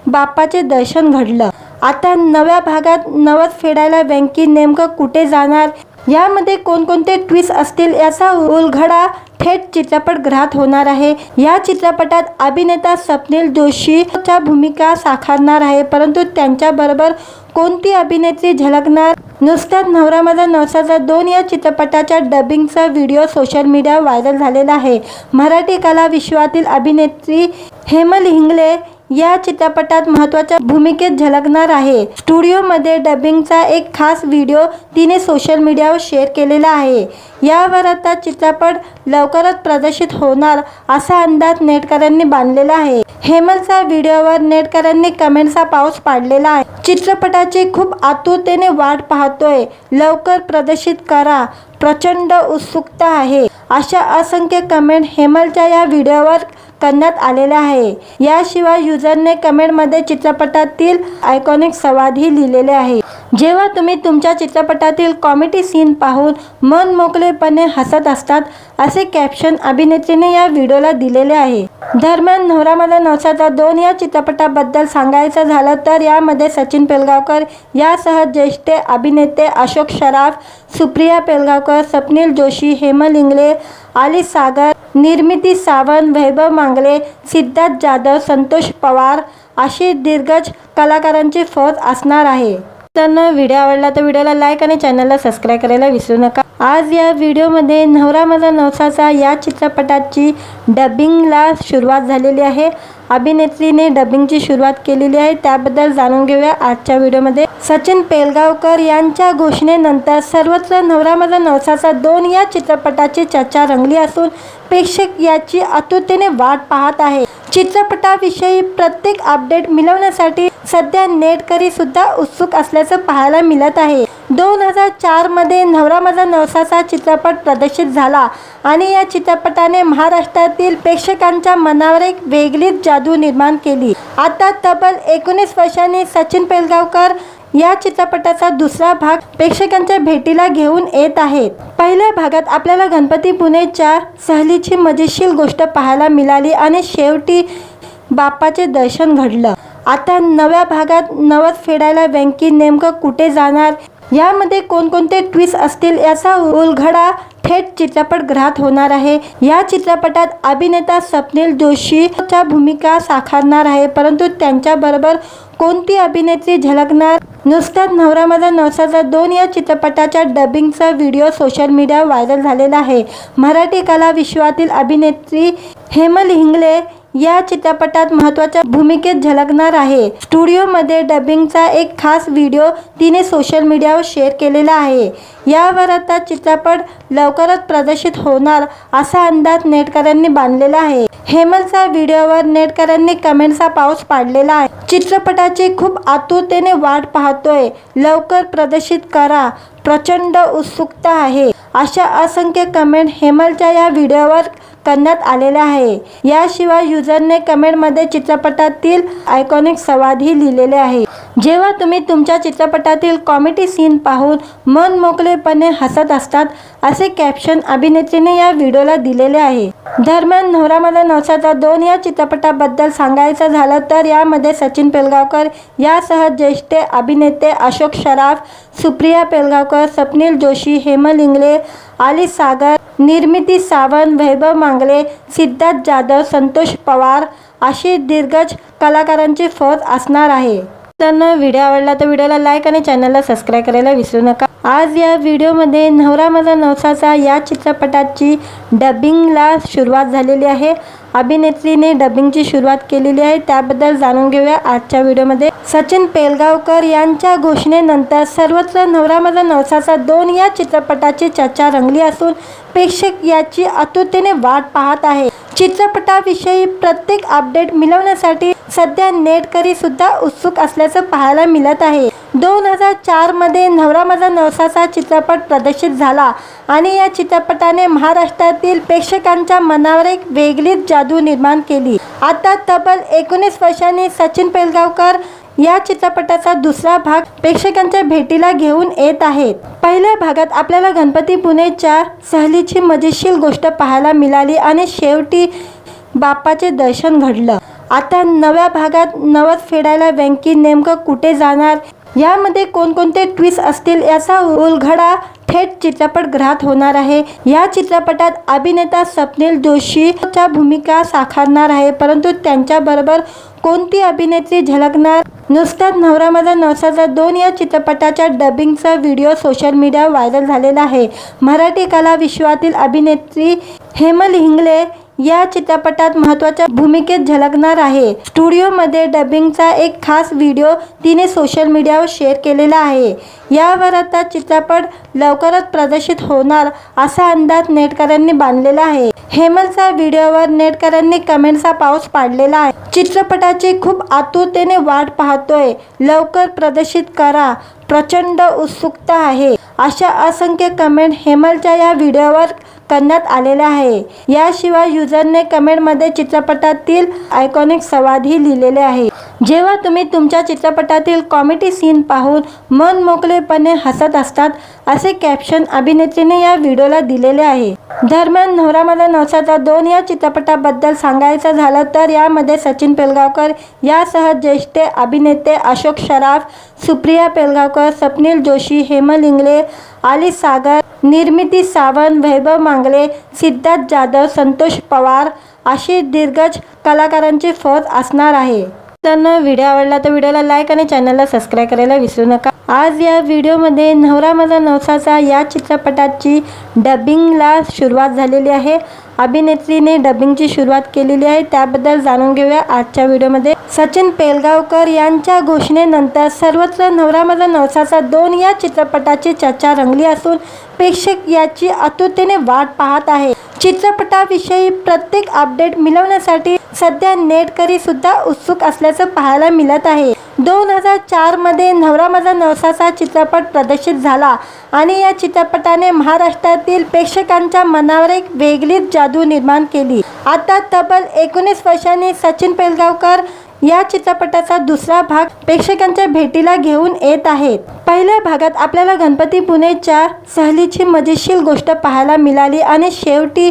S1: बाप्पाचे दर्शन घडलं। आता नव्या भागात नवस फेडायला वेंकी नेमकं कुठे जाणार, यामध्ये कोणकोणते ट्विस्ट असतील याचा उलगडा थेट चित्रपटगृहात होणार आहे। या चित्रपटात अभिनेता स्वप्नील जोशीच्या भूमिका साकारणार आहे, परंतु त्यांच्याबरोबर कोणती अभिनेत्री झळकणार? नुसताच नवरा माझा नवसाचा 2 या चित्रपटाच्या डबिंगचा व्हिडिओ सोशल मीडियावर व्हायरल झालेला आहे। मराठी कला विश्वातील अभिनेत्री हेमल हिंगले या चित्रपटात महत्त्वाच्या भूमिकेत झळकणार आहे। स्टुडिओमध्ये डबिंगचा एक खास व्हिडिओ तिने सोशल मीडियावर शेअर केलेला आहे। यावर आता चित्रपट लवकरच प्रदर्शित होणार असा अंदाज नेटकऱ्यांनी बांधलेला आहे। हेमलच्या व्हिडिओवर नेटकऱ्यांनी कमेंट्सचा पाऊस पाडलेला आहे। चित्रपटाची खूप आतुरतेने वाट पाहतोय, लवकर प्रदर्शित करा, प्रचंड उत्सुकता आहे, अशा असंख्य कमेंट हेमलच्या या व्हिडिओवर करण्यात आलेला आहे। याशिवाय युजरने कमेंटमध्ये चित्रपटातील आयकॉनिक संवादही लिहिलेले आहे। जेव्हा तुम्ही तुमच्या चित्रपटातील कॉमेडी सीन पाहून मन मोकळेपणे हसत असतात, असे कॅप्शन अभिनेत्रीने या व्हिडिओला दिलेले आहे। दरम्यान नवरा माझा नवसाचा 2 या चित्रपटाबद्दल सांगायचं झालं तर यामध्ये सचिन पेलगावकर यासह ज्येष्ठ अभिनेते अशोक सराफ, सुप्रिया पेलगावकर, स्वप्नील जोशी, हेमल इंगळे, आली सागर, निर्मिती सावंत, वैभव मांगले, सिद्धार्थ जाधव, संतोष पवार अशी दिग्गज कलाकारांची फौज असणार आहे। तर व्हिडिओ आवडला तर व्हिडिओला लाईक आणि चॅनलला सबस्क्राईब करायला विसरू नका। आज या व्हिडिओमध्ये नवरा माझा नवसाचा या चित्रपटाची डबिंगला सुरुवात झालेली आहे। अभिनेत्रीने डबिंगची सुरुवात केलेली आहे, त्याबद्दल जाणून घेऊया आजच्या व्हिडिओमध्ये। सचिन पेलगावकर यांच्या घोषणेनंतर सर्वत्र नवरा माझा नवसाचा 2 या चित्रपटाची चर्चा रंगली असून प्रेक्षक याची आतुरतेने वाट पाहत आहे। चित्रपटाविषयी प्रत्येक अपडेट मिळवण्यासाठी सध्या नेटकरी सुद्धा उत्सुक असल्याचं पाहायला मिळत आहे। 2004 मध्ये नवरा माझा नवसाचा चित्रपट प्रदर्शित झाला आणि या चित्रपटाने महाराष्ट्रातील प्रेक्षकांच्या मनावर एक वेगळीच जादू निर्माण केली। आता तब्बल 19 वर्षांनी सचिन पेलगावकर या चित्रपटाचा दुसरा भाग प्रेक्षकांच्या भेटीला घेऊन येत आहेत। पहिल्या भागात आपल्याला गणपतीपुळेच्या सहलीची मजेशीर गोष्ट पाहायला मिळाली आणि शेवटी बाप्पाचे दर्शन घडलं। आता नव्या भागात नवस फेडायला वेंकी नेमकं कुठे जाणार, यामध्ये कोणकोणते ट्विस्ट असतील याचा उलगडा थेट चित्रपटगृहात होणार आहे। या चित्रपटात अभिनेता स्वप्नील जोशीच्या भूमिका साकारणार आहे, परंतु त्यांच्याबरोबर कोणती अभिनेत्री झळकणार? नुसत्याच नवरा माझा नवसाचा 2 या चित्रपटाच्या डबिंगचा व्हिडिओ सोशल मीडियावर व्हायरल झालेला आहे। मराठी कला विश्वातील अभिनेत्री हेमल हिंगले या चित्रपटात महत्त्वाच्या भूमिकेत झळकणार आहे। स्टुडिओमध्ये डबिंगचा एक खास व्हिडिओ तिने सोशल मीडियावर शेअर केलेला आहे। यावर आता चित्रपट लवकरच प्रदर्शित होणार असा अंदाज नेटकऱ्यांनी बांधलेला आहे। हेमलच्या व्हिडिओवर नेटकऱ्यांनी कमेंट्सचा पाऊस पाडलेला आहे। चित्रपटाची खूप आतुरतेने वाट पाहतोय, लवकर प्रदर्शित करा, प्रचंड उत्सुकता आहे, अशा असंख्य कमेंट हेमलच्या या व्हिडिओवर करण्यात आलेले आहे। याशिवाय युजरने कमेंटमध्ये चित्रपटातील आयकॉनिक संवादही लिहिलेले आहे। जेव्हा तुम्ही तुमच्या चित्रपटातील कॉमेडी सीन पाहून मन मोकळेपणे हसत असतात, असे कॅप्शन अभिनेत्रीने या व्हिडिओला दिलेले आहे। दरम्यान नवरा माझा नवसाचा 2 या चित्रपटाबद्दल सांगायचं झालं तर यामध्ये सचिन पेलगावकर यासह ज्येष्ठ अभिनेते अशोक सराफ, सुप्रिया पेलगावकर, स्वप्नील जोशी, हेमल हिंगले, आली सागर, निर्मिती सावंत, वैभव मांगले, सिद्धार्थ जाधव, संतोष पवार अशी दिग्गज कलाकारांची फौज असणार आहे। तर व्हिडिओ आवडला तर व्हिडिओला लाईक आणि चॅनलला सबस्क्राईब करायला विसरू नका। आज या व्हिडिओमध्ये नवरा माझा नवसाचा या चित्रपटाची डबिंगला सुरुवात झालेली आहे। अभिनेत्रीने डबिंगची सुरुवात केलेली आहे, त्याबद्दल जाणून घेऊया आजच्या व्हिडिओमध्ये। सचिन पेलगावकर यांच्या घोषणेनंतर सर्वत्र नवरा माझा नवसाचा 2 या चित्रपटाची चर्चा रंगली असून प्रेक्षक याची आतुरतेने वाट पाहत आहे। चित्रपटाविषयी प्रत्येक अपडेट मिळवण्यासाठी सध्या नेटकरी सुद्धा उत्सुक असल्याचं पाहायला मिळत आहे। 2004 मध्ये नवरा माझा नवसाचा चित्रपट प्रदर्शित झाला आणि या चित्रपटाने महाराष्ट्रातील प्रेक्षकांच्या मनावर एक वेगळीच जादू निर्माण केली। आता तब्बल 19 वर्षांनी सचिन पेलगावकर या चित्रपटाचा दुसरा भाग प्रेक्षकांच्या भेटीला घेऊन येत आहेत। पहिल्या भागात आपल्याला गणपतीपुळेच्या सहलीची मजेशीर गोष्ट पाहायला मिळाली आणि शेवटी बाप्पाचे दर्शन घडलं। आता नव्या भागात नवस फेडायला वेंकी नेमकं कुठे जाणार, यामध्ये कोणकोणते ट्विस्ट असतील याचा उलगडा थेट चित्रपटगृहात होणार आहे। या चित्रपटात अभिनेता स्वप्नील जोशीच्या भूमिका साकारणार आहे, परंतु त्यांच्याबरोबर कोणती अभिनेत्री झळकणार? नुसत्याच नवरा माझा नवसाचा 2 या चित्रपटाच्या डबिंगचा व्हिडिओ सोशल मीडियावर व्हायरल झालेला आहे। मराठी कला विश्वातील अभिनेत्री हेमल हिंगले या चित्रपटात महत्त्वाच्या भूमिकेत झळकणार आहे। स्टुडिओमध्ये डबिंगचा एक खास व्हिडिओ तिने सोशल मीडियावर शेअर केलेला आहे। यावर आता चित्रपट लवकरच प्रदर्शित होणार असा अंदाज नेटकऱ्यांनी बांधलेला आहे। हेमलच्या व्हिडिओवर नेटकऱ्यांनी कमेंट्सचा पाऊस पाडलेला आहे। चित्रपटाची खूप आतुरतेने वाट पाहतोय, लवकर प्रदर्शित करा, प्रचंड उत्सुकता आहे, अशा असंख्य कमेंट हेमलच्या या व्हिडिओवर करण्यात आलेल्या आहे। याशिवाय युजरने कमेंटमध्ये चित्रपटातील आयकॉनिक संवादही लिहिलेले आहे। जेव्हा तुम्ही तुमच्या चित्रपटातील कॉमेडी सीन पाहून मन मोकळेपणे हसत असतात, असे कॅप्शन अभिनेत्रीने या व्हिडिओला दिलेले आहे। दरम्यान नवरा माझा नवसाचा 2 या चित्रपटाबद्दल सांगायचं झालं तर यामध्ये सचिन पेलगावकर यासह ज्येष्ठ अभिनेते अशोक सराफ, सुप्रिया पेलगावकर, स्वप्नील जोशी, हेमल हिंगले, आली सागर, निर्मिती सावंत, वैभव मांगले, सिद्धार्थ जाधव, संतोष पवार अशी दिग्गज कलाकारांची फौज असणार आहे। तर व्हिडिओ आवडला तर व्हिडिओला लाईक आणि चॅनलला सबस्क्राईब करायला विसरू नका। आज या व्हिडिओमध्ये नवरा माझा नवसाचा या चित्रपटाची डबिंगला सुरुवात झालेली आहे। अभिनेत्रीने डबिंगची सुरुवात केलेली आहे, त्याबद्दल जाणून घेऊया आजच्या व्हिडिओमध्ये। सचिन पेलगावकर यांच्या घोषणेनंतर सर्वत्र नवरा माझा नवसाचा 2 या चित्रपटाची चर्चा रंगली असून प्रेक्षक याची आतुरतेने वाट पाहत आहे। चित्रपटाविषयी प्रत्येक अपडेट मिळवण्यासाठी सध्या नेटकरी सुद्धा उत्सुक असल्याचं पाहायला मिळत आहे। 2004 मध्ये नवरा माझा नवसाचा चित्रपट प्रदर्शित झाला आणि या चित्रपटाने महाराष्ट्रातील प्रेक्षकांच्या मनावर एक वेगळीच जादू निर्माण केली। आता तब्बल 19 वर्षांनी सचिन पेलगावकर या चित्रपटाचा दुसरा भाग प्रेक्षकांच्या भेटीला घेऊन येत आहेत। पहिल्या भागात आपल्याला गणपती पुणेच्या सहलीची मजेशीर गोष्ट पाहायला मिळाली आणि शेवटी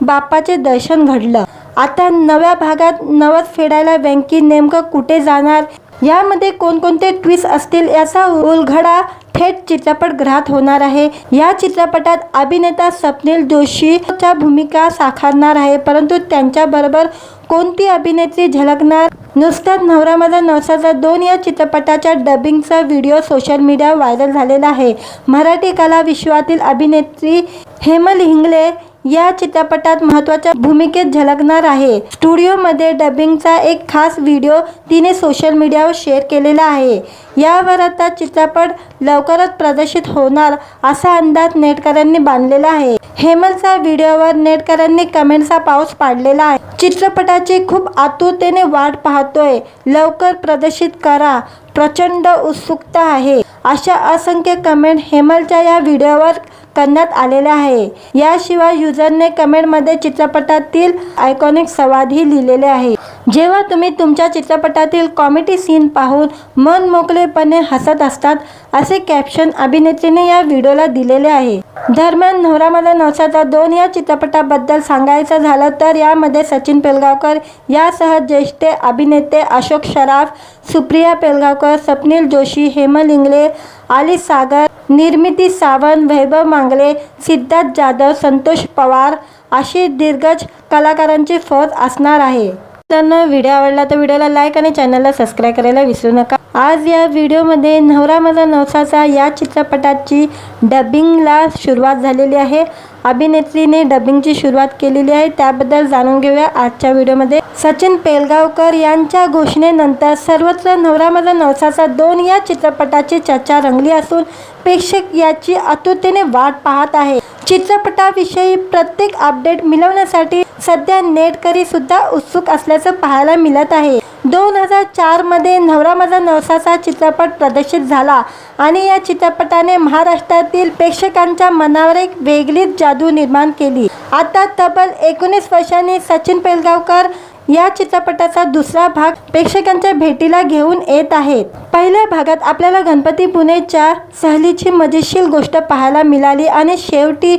S1: बाप्पाचे दर्शन घडलं। आता नव्या भागात नवस फेडायला वेंकी नेमकं कुठे जाणार, यामध्ये कोणकोणते ट्विस्ट असतील याचा उलगडा थेट चित्रपटगृहात होणार आहे। या चित्रपटात अभिनेता स्वप्नील जोशीच्या भूमिका साकारणार आहे, परंतु त्यांच्याबरोबर कोणती अभिनेत्री झळकणार? नुसताच नवरा माझा नवसाचा 2 या चित्रपटाच्या डबिंगचा व्हिडिओ सोशल मीडियावर व्हायरल झालेला आहे। मराठी कला विश्वातील अभिनेत्री हेमल हिंगले या चित्रपटात महत्त्वाच्या भूमिकेत झळकणार आहे। स्टुडिओमध्ये डबिंगचा एक खास व्हिडिओ तिने सोशल मीडियावर शेअर केलेला आहे। यावर आता चित्रपट लवकरच प्रदर्शित होणार असा अंदाज नेटकऱ्यांनी बांधलेला आहे। हेमलच्या व्हिडिओवर नेटकऱ्यांनी कमेंट्सचा पाऊस पाडलेला आहे। चित्रपटाची खूप आतुरतेने वाट पाहतोय, लवकर प्रदर्शित करा, प्रचंड उत्सुकता आहे, अशा असंख्य कमेंट हेमलच्या या व्हिडिओवर करण्यात आलेल्या आहे। याशिवाय युजरने कमेंटमध्ये चित्रपटातील आयकॉनिक संवादही लिहिलेले आहे। जेव्हा तुम्ही तुमच्या चित्रपटातील कॉमेडी सीन पाहून मन मोकळेपणे हसत असतात, असे कॅप्शन अभिनेत्रीने या व्हिडिओला दिलेले आहे। दरम्यान नवरा माझा नवसाचा 2 या चित्रपटाबद्दल सांगायचं झालं तर यामध्ये सचिन पेलगावकर यासह ज्येष्ठ अभिनेते अशोक सराफ, सुप्रिया पेलगावकर, स्वप्नील जोशी, हेमल हिंगले, आली सागर, निर्मिती सावंत, वैभव मांगले, सिद्धार्थ जाधव, संतोष पवार अशी दिग्गज कलाकारांची फौज असणार आहे। तर व्हिडिओ आवडला तर व्हिडिओला लाईक आणि चॅनलला सबस्क्राईब करायला विसरू नका। आज या व्हिडिओमध्ये नवरा माझा नवसाचा या चित्रपटाची डबिंगला सुरुवात झालेली आहे। अभिनेत्रीने डबिंगची सुरुवात केलेली आहे, त्याबद्दल जाणून घेऊया आजच्या व्हिडिओमध्ये। सचिन पेलगावकर यांच्या घोषणेनंतर सर्वत्र नवरा माझा नवसाचा 2 या चित्रपटाची चर्चा रंगली असून प्रेक्षक याची आतुरतेने वाट पाहत आहे। चित्रपटाविषयी प्रत्येक अपडेट मिळवण्यासाठी सध्या नेटकरी सुद्धा उत्सुक असल्याचं पाहायला मिळत आहे। 2004 मध्ये नवरा माझा नवसाचा चित्रपट प्रदर्शित झाला आणि या चित्रपटाने महाराष्ट्रातील प्रेक्षकांच्या मनावर एक वेगळीच जादू निर्माण केली। आता तब्बल 19 वर्षांनी सचिन पेलगावकर या चित्रपटाचा दुसरा भाग प्रेक्षकांच्या भेटीला घेऊन येत आहेत। पहिल्या भागात आपल्याला गणपती पुणेच्या सहलीची मजेशीर गोष्ट पाहायला मिळाली आणि शेवटी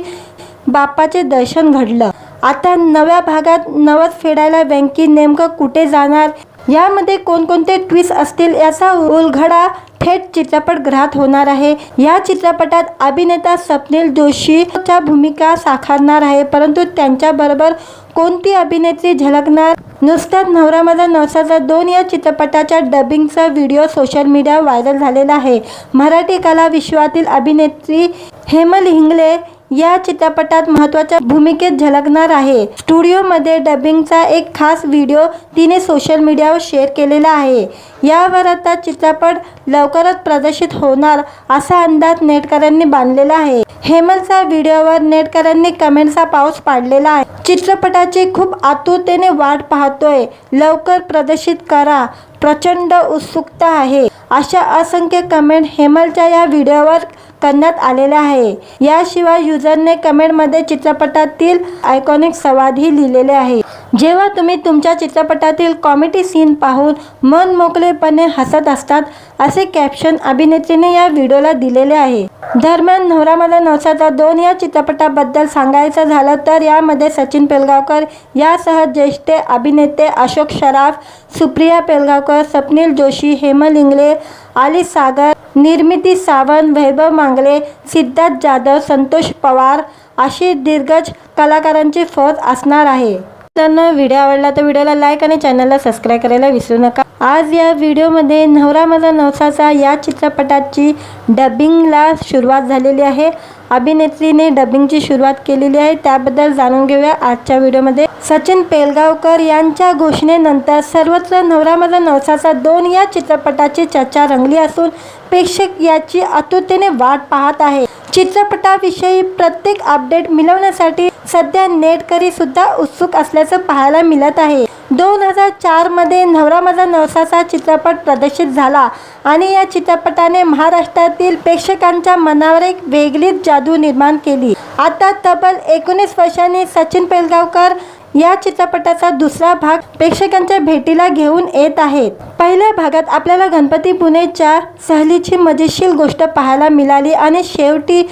S1: बाप्पाचे दर्शन घडलं। आता नव्या भागात नवस फेडायला वेंकी नेमकं कुठे जाणार, यामध्ये कोणकोणते ट्विस्ट असतील याचा उलगडा थेट चित्रपटगृहात होणार आहे। या चित्रपटात अभिनेता स्वप्नील जोशीच्या भूमिका साकारणार आहे, परंतु त्यांच्याबरोबर कोणती अभिनेत्री झळकणार? नुसताच नवरा माझा नवसाचा 2 या चित्रपटाच्या डबिंगचा व्हिडिओ सोशल मीडियावर व्हायरल झालेला आहे। मराठी कला विश्वातील अभिनेत्री हेमल हिंगले या चित्रपटात महत्त्वाच्या भूमिकेत झळकणार आहे। स्टुडिओमध्ये डबिंगचा एक खास व्हिडिओ तिने सोशल मीडियावर शेअर केलेला आहे। यावर आता चित्रपट लवकरच प्रदर्शित होणार असा अंदाज नेटकऱ्यांनी बांधलेला आहे। हेमलच्या व्हिडिओवर नेटकऱ्यांनी कमेंट्सचा पाऊस पाडलेला आहे। चित्रपटाची खूप आतुरतेने वाट पाहतोय, लवकर प्रदर्शित करा, प्रचंड उत्सुकता आहे, अशा असंख्य कमेंट हेमलच्या या व्हिडिओवर करण्यात आलेल्या आहे। याशिवाय युजरने कमेंटमध्ये चित्रपटातील आयकॉनिक संवादही लिहिलेले आहे। जेव्हा तुम्ही तुमच्या चित्रपटातील कॉमेडी सीन पाहून मन मोकळेपणे हसत असतात, असे कॅप्शन अभिनेत्रीने या व्हिडिओला दिलेले आहे। दरम्यान नवरा माझा नवसाचा 2 या चित्रपटाबद्दल सांगायचं झालं तर यामध्ये सचिन पेलगावकर यासह ज्येष्ठ अभिनेते अशोक सराफ, सुप्रिया पेलगावकर, स्वप्नील जोशी, हेमल हिंगले, आली सागर, निर्मिती सावंत, वैभव मांगले, सिद्धार्थ जाधव, संतोष पवार अशी दिग्गज कलाकारांची फौज असणार आहे। मित्रांनो, व्हिडिओ आवडला तर व्हिडिओला लाईक आणि चॅनलला सबस्क्राईब करायला विसरू नका। आज या व्हिडिओमध्ये नवरा माझा नवसाचा या चित्रपटाची डबिंगला सुरुवात झालेली आहे। अभिनेत्रीने डबिंगची सुरुवात केलेली आहे, त्याबद्दल जाणून घेऊया आजच्या व्हिडिओमध्ये। सचिन पेलगावकर यांच्या घोषणेनंतर सर्वत्र नवरा माझा नवसाचा 2 या चित्रपटाची चर्चा रंगली असून प्रेक्षक याची आतुरतेने वाट पाहत आहे। चित्रपटाविषयी प्रत्येक अपडेट मिळवण्यासाठी सध्या नेटकरी सुद्धा उत्सुक असल्याचं पाहायला मिळत आहे। 2004 मध्ये नवरा माझा नवसाचा चित्रपट प्रदर्शित झाला आणि या चित्रपटाने महाराष्ट्रातील प्रेक्षकांच्या मनावर एक वेगळीच जादू निर्माण केली। आता तब्बल 19 वर्षांनी सचिन पेलगावकर या चित्रपटाचा दुसरा भाग प्रेक्षकांच्या भेटीला घेऊन येत आहेत। पहिल्या भागात आपल्याला गणपती पुणेच्या सहलीची मजेशीर गोष्ट पाहायला मिळाली आणि शेवटी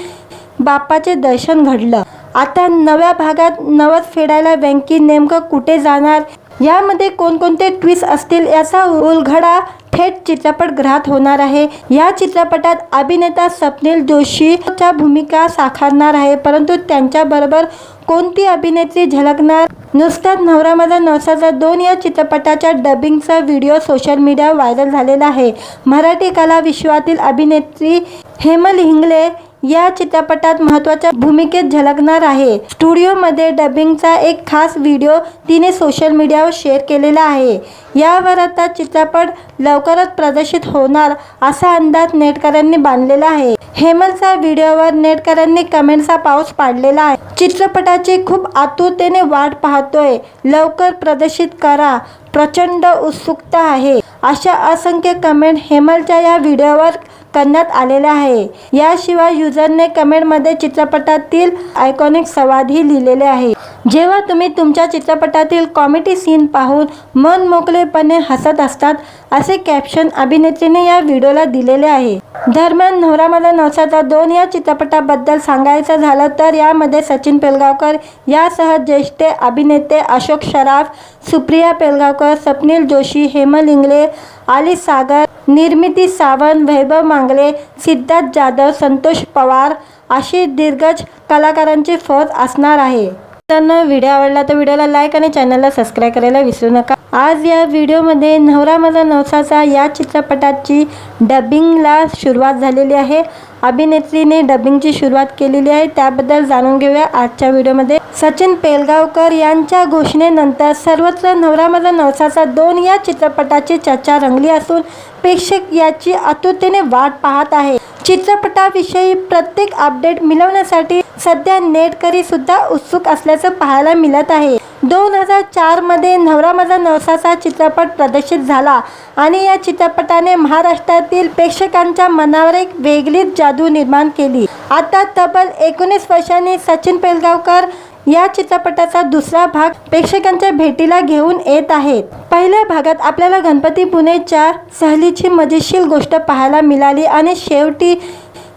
S1: बाप्पाचे दर्शन घडलं। आता नव्या भागात नवस फेडायला वेंकी नेमकं कुठे जाणार, यामध्ये कोणकोणते ट्विस्ट असतील याचा उलगडा थेट चित्रपटगृहात होणार आहे। या चित्रपटात अभिनेता स्वप्नील जोशीच्या भूमिका साकारणार आहे, परंतु त्यांच्याबरोबर कोणती अभिनेत्री झळकणार? नुसताच नवरा माझा नवसाचा 2 या चित्रपटाच्या डबिंगचा व्हिडिओ सोशल मीडियावर व्हायरल झालेला आहे। मराठी कला विश्वातील अभिनेत्री हेमल हिंगले या चित्रपटात महत्त्वाच्या भूमिकेत झळकणार आहे। स्टुडिओमध्ये डबिंगचा एक खास व्हिडिओ तिने सोशल मीडियावर शेअर केलेला आहे। यावर आता चित्रपट लवकरच प्रदर्शित होणार असा अंदाज नेटकऱ्यांनी बांधलेला आहे। हेमलच्या व्हिडिओवर नेटकऱ्यांनी कमेंट्सचा पाऊस पाडलेला आहे। चित्रपटाची खूप आतुरतेने वाट पाहतोय, लवकर प्रदर्शित करा, प्रचंड उत्सुकता आहे, अशा असंख्य कमेंट हेमलच्या या व्हिडिओवर करण्यात आलेला आहे। याशिवाय युजरने कमेंटमध्ये चित्रपटातील आयकॉनिक संवादही लिहिलेले आहे। जेव्हा तुम्ही तुमच्या चित्रपटातील कॉमेडी सीन पाहून मन मोकळेपणे हसत असतात, असे कॅप्शन अभिनेत्रीने या व्हिडिओला दिलेले आहे। दरम्यान नवरा माझा नवसाचा 2 या चित्रपटाबद्दल सांगायचं झालं तर यामध्ये सचिन पेलगावकर यासह ज्येष्ठ अभिनेते अशोक सराफ, सुप्रिया पेलगावकर, स्वप्नील जोशी, हेमल हिंगले, आली सागर, निर्मिती सावंत, वैभव मांगले, सिद्धार्थ जाधव, संतोष पवार अशी दिग्गज कलाकारांची फौज असणार आहे। मित्रांनो, व्हिडिओ आवडला तर व्हिडिओला लाईक आणि चॅनलला सबस्क्राईब करायला विसरू नका। आज या व्हिडिओमध्ये नवरा माझा नवसाचा या चित्रपटाची डबिंगला सुरुवात झालेली आहे। अभिनेत्रीने डबिंगची सुरुवात केलेली आहे, त्याबद्दल जाणून घेऊया आजच्या व्हिडिओमध्ये। सचिन पेलगावकर यांच्या घोषणेनंतर सर्वत्र नवरा माझा नवसाचा 2 या चित्रपटाची चर्चा रंगली असून प्रेक्षक याची आतुरतेने वाट पाहत आहे। चित्रपटाविषयी प्रत्येक अपडेट मिळवण्यासाठी सध्या नेटकरी सुद्धा उत्सुक असल्याचं पाहायला मिळत आहे। 2004 मध्ये नवरा माझा नवसाचा चित्रपट प्रदर्शित झाला आणि या चित्रपटाने महाराष्ट्रातील प्रेक्षकांच्या मनावर एक वेगळीच जादू निर्माण केली। आता तब्बल 19 वर्षांनी सचिन पेलगावकर या चित्रपटाचा दुसरा भाग प्रेक्षकांच्या भेटीला घेऊन येत आहेत। पहिल्या भागात आपल्याला गणपती पुणेच्या सहलीची मजेशीर गोष्ट पाहायला मिळाली आणि शेवटी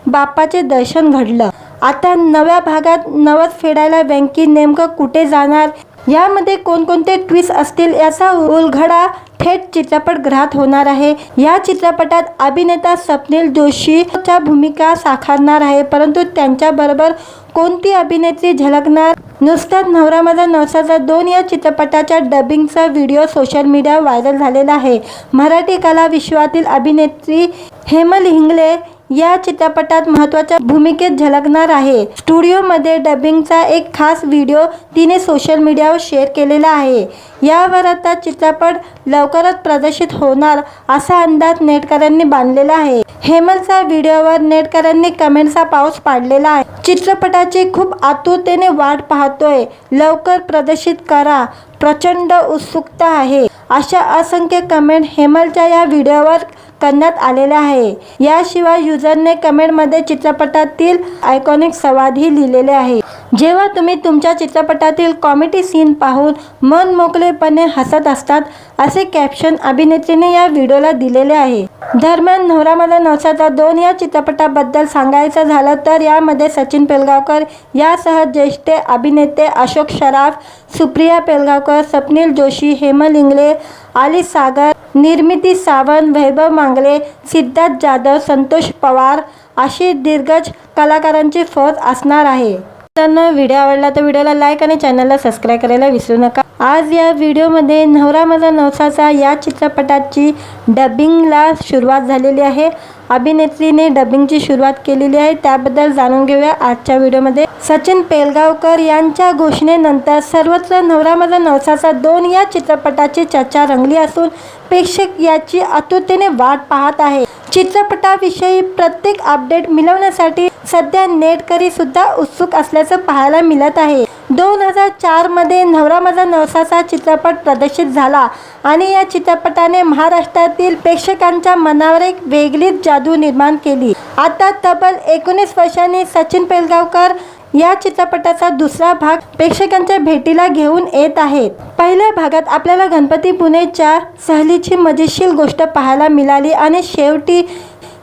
S1: बाप्पाचे दर्शन घडलं। आता नव्या भागात नवस फेडायला वेंकी नेमकं कुठे जाणार, यामध्ये कोणकोणते ट्विस्ट असतील याचा उलगडा थेट चित्रपटगृहात होणार आहे। या चित्रपटात अभिनेता स्वप्नील जोशीच्या भूमिका साकारणार आहे, परंतु त्यांच्याबरोबर कोणती अभिनेत्री झळकणार? नुसताच नवरा माझा नवसाचा 2 या चित्रपटाच्या डबिंगचा व्हिडिओ सोशल मीडियावर व्हायरल झालेला आहे। मराठी कला विश्वातील अभिनेत्री हेमल हिंगले या चित्रपटात महत्त्वाच्या भूमिकेत झळकणार आहे। स्टुडिओमध्ये डबिंगचा एक खास व्हिडिओ तिने सोशल मीडियावर शेअर केलेला आहे। यावर आता चित्रपट लवकरच प्रदर्शित होणार असा अंदाज नेटकऱ्यांनी बांधलेला आहे। हेमलच्या व्हिडिओवर नेटकऱ्यांनी कमेंट्सचा पाऊस पाडलेला आहे। चित्रपटाची खूप आतुरतेने वाट पाहतोय, लवकर प्रदर्शित करा, प्रचंड उत्सुकता आहे, अशा असंख्य कमेंट हेमलच्या या व्हिडिओवर करण्यात आलेला आहे। याशिवाय युजरने कमेंटमध्ये चित्रपटातील आयकॉनिक संवादही लिहिलेले आहे। जेव्हा तुम्ही तुमच्या चित्रपटातील कॉमेडी सीन पाहून मन मोकळेपणे हसत असतात, असे कॅप्शन अभिनेत्रीने या व्हिडिओला दिलेले आहे। दरम्यान नवरा माझा नवसाचा 2 या चित्रपटाबद्दल सांगायचं झालं तर यामध्ये सचिन पेलगावकर यासह ज्येष्ठ अभिनेते अशोक सराफ, सुप्रिया पेलगावकर, स्वप्नील जोशी, हेमल हिंगले, आली सागर, निर्मिती सावंत, वैभव मांगले, सिद्धार्थ जाधव, संतोष पवार अशी दिग्गज कलाकारांची फौज असणार आहे। मित्रांनो, व्हिडिओ आवडला तर व्हिडिओला लाईक आणि चॅनलला सबस्क्राईब करायला विसरू नका। आज या व्हिडिओमध्ये नवरा माझा नवसाचा या चित्रपटाची डबिंगला सुरुवात झालेली आहे। अभिनेत्रीने डबिंगची सुरुवात केलेली आहे, त्याबद्दल जाणून घेऊया आजच्या व्हिडिओमध्ये। सचिन पेलगावकर यांच्या घोषणेनंतर सर्वत्र नवरा माझा नवसाचा 2 या चित्रपटाची चर्चा रंगली असून प्रेक्षक याची आतुरतेने वाट पाहत आहे। चित्रपटाविषयी प्रत्येक अपडेट मिळवण्यासाठी सध्या नेटकरी सुद्धा उत्सुक असल्याचं पाहायला मिळत आहे। 2004 मध्ये नवरा माझा नवसाचा चित्रपट प्रदर्शित झाला आणि या चित्रपटाने महाराष्ट्रातील प्रेक्षकांच्या मनावर एक वेगळीच जादू निर्माण केली। आता तब्बल 19 वर्षांनी सचिन पेलगावकर या चित्रपटाचा दुसरा भाग प्रेक्षकांच्या भेटीला घेऊन येत आहेत। पहिल्या भागात आपल्याला गणपतीपुळेच्या सहलीची मजेशीर गोष्ट पाहायला मिळाली आणि शेवटी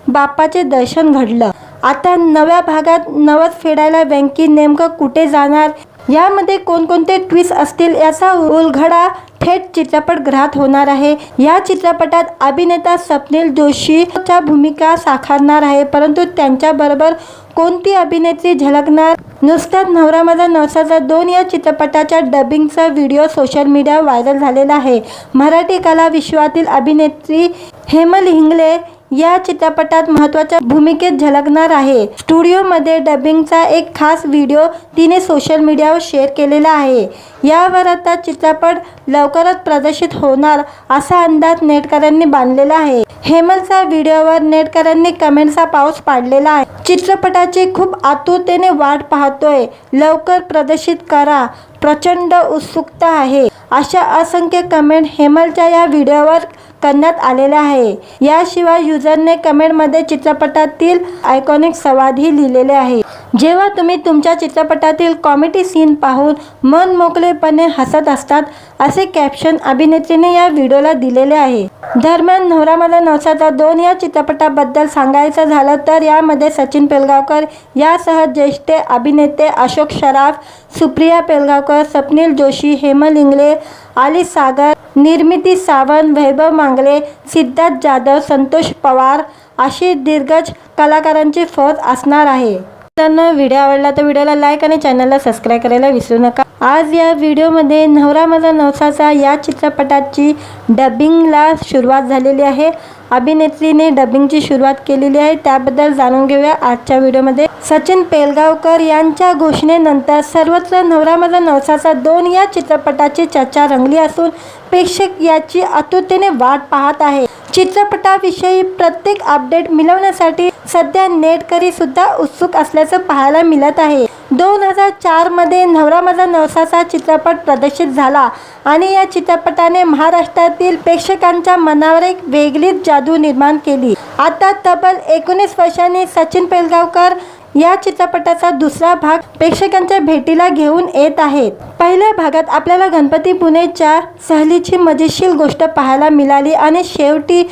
S1: बाप्पाचे दर्शन घडलं। आता नव्या भागात नवस फेडायला वेंकी नेमकं कुठे जाणार, यामध्ये कोणकोणते ट्विस्ट असतील याचा उलगडा थेट चित्रपटगृहात होणार आहे। या चित्रपटात अभिनेता स्वप्नील जोशीच्या भूमिका साकारणार आहे, परंतु त्यांच्याबरोबर कोणती अभिनेत्री झळकणार? नुसताच नवरा माझा नवसाचा 2 या चित्रपटाच्या डबिंगचा व्हिडिओ सोशल मीडियावर व्हायरल झालेला आहे। मराठी कला विश्वातील अभिनेत्री हेमल हिंगले या चित्रपटात महत्त्वाच्या भूमिकेत झळकणार आहे। स्टुडिओमध्ये डबिंगचा एक खास व्हिडिओ तिने सोशल मीडियावर शेअर केलेला आहे। यावर आता चित्रपट लवकरच प्रदर्शित होणार असा अंदाज नेटकऱ्यांनी बांधलेला आहे। हेमलच्या व्हिडिओवर नेटकऱ्यांनी कमेंट्सचा पाऊस पाडलेला आहे। चित्रपटाची खूप आतुरतेने वाट पाहतोय, लवकर प्रदर्शित करा, प्रचंड उत्सुकता आहे, अशा असंख्य कमेंट हेमलच्या या व्हिडिओवर करण्यात आलेला आहे। याशिवाय युजरने कमेंटमध्ये चित्रपटातील आयकॉनिक संवादही लिहिलेले आहे। जेव्हा तुम्ही तुमच्या चित्रपटातील कॉमेडी सीन पाहून मन मोकळेपणे हसत असतात, असे कॅप्शन अभिनेत्रीने या व्हिडिओला दिलेले आहे। दरम्यान नवरा माझा नवसाचा 2 या चित्रपटाबद्दल सांगायचं झालं तर यामध्ये सचिन पेलगावकर यासह ज्येष्ठ अभिनेते अशोक सराफ, सुप्रिया पेलगावकर, स्वप्नील जोशी, हेमल हिंगले, आली सागर, निर्मिती सावंत, वैभव मांगले, सिद्धार्थ जाधव, संतोष पवार अशी दिग्गज कलाकारांची फौज असणार आहे। मित्रांनो, व्हिडिओ आवडला तर व्हिडिओला लाईक आणि चॅनलला सबस्क्राईब करायला विसरू नका। आज या व्हिडिओमध्ये नवरा माझा नवसाचा या चित्रपटाची डबिंगला सुरुवात झालेली आहे। अभिनेत्रीने डबिंगची सुरुवात केलेली आहे, त्याबद्दल जाणून घेऊया आजच्या व्हिडिओमध्ये। सचिन पेलगावकर यांच्या घोषणेनंतर सर्वत्र नवरा माझा नवसाचा 2 या चित्रपटाची चर्चा रंगली असून प्रेक्षक याची आतुरतेने वाट पाहत आहे। चित्रपटाविषयी प्रत्येक अपडेट मिळवण्यासाठी सध्या नेटकरी सुद्धा उत्सुक असल्याचं पाहायला मिळत आहे। 2004 मध्ये नवरा माझा नवसाचा चित्रपट प्रदर्शित झाला आणि या चित्रपटाने महाराष्ट्रातील प्रेक्षकांच्या मनावर एक वेगळीच जादू निर्माण केली। आता तब्बल 19 वर्षांनी सचिन पेलगावकर या चित्रपटाचा दुसरा भाग प्रेक्षकांच्या भेटीला घेऊन येत आहेत। पहिल्या भागात आपल्याला गणपतीपुळेच्या सहलीची मजेशीर गोष्ट पाहायला मिळाली आणि शेवटी